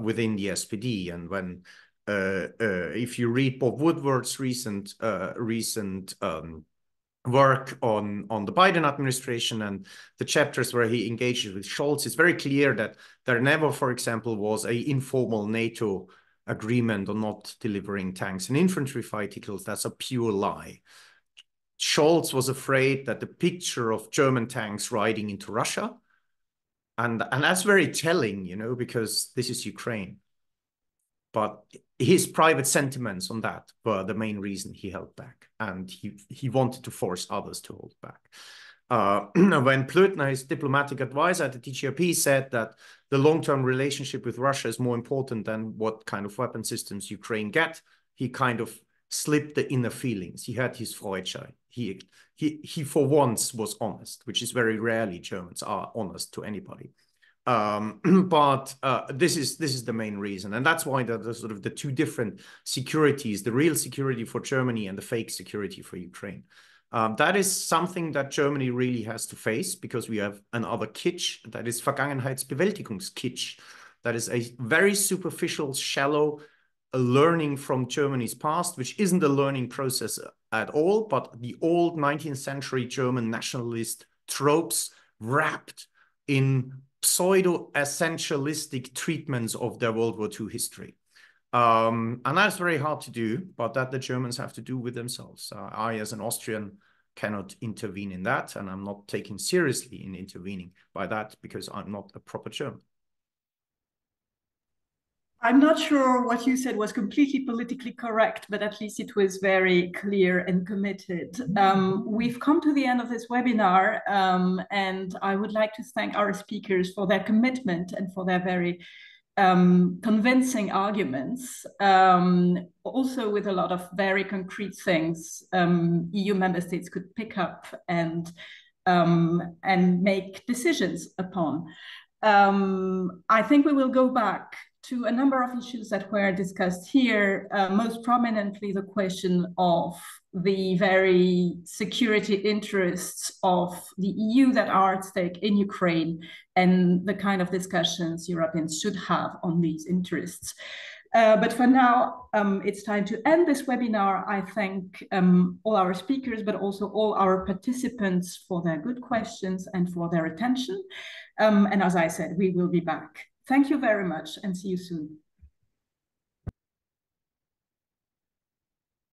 within the SPD. And when, if you read Bob Woodward's recent work on the Biden administration and the chapters where he engages with Scholz, it's very clear that there never, for example, was an informal NATO agreement on not delivering tanks and infantry vehicles. That's a pure lie. Scholz was afraid that the picture of German tanks riding into Russia, and that's very telling, you know, because this is Ukraine. But his private sentiments on that were the main reason he held back, and he wanted to force others to hold back. When Plötner, his diplomatic advisor at the TGRP, said that the long-term relationship with Russia is more important than what kind of weapon systems Ukraine get, he kind of slipped the inner feelings. He had his Freudschein. He for once was honest, which is very rarely Germans are honest to anybody. But this is the main reason, and that's why the sort of the two different securities, the real security for Germany and the fake security for Ukraine. That is something that Germany really has to face, because we have another kitsch, that is Vergangenheitsbewältigungskitsch. That is a very superficial, shallow learning from Germany's past, which isn't a learning process at all, but the old 19th century German nationalist tropes wrapped in pseudo-essentialistic treatments of their World War II history. And that's very hard to do, but that the Germans have to do with themselves. I, as an Austrian, cannot intervene in that, and I'm not taking seriously in intervening by that, because I'm not a proper German.
I'm not sure what you said was completely politically correct, but at least it was very clear and committed. We've come to the end of this webinar, and I would like to thank our speakers for their commitment and for their very convincing arguments, also with a lot of very concrete things EU member states could pick up and make decisions upon. I think we will go back to a number of issues that were discussed here, most prominently the question of the very security interests of the EU that are at stake in Ukraine, and the kind of discussions Europeans should have on these interests. But for now, it's time to end this webinar. I thank all our speakers, but also all our participants for their good questions and for their attention. And as I said, we will be back. Thank you very much, and see you soon.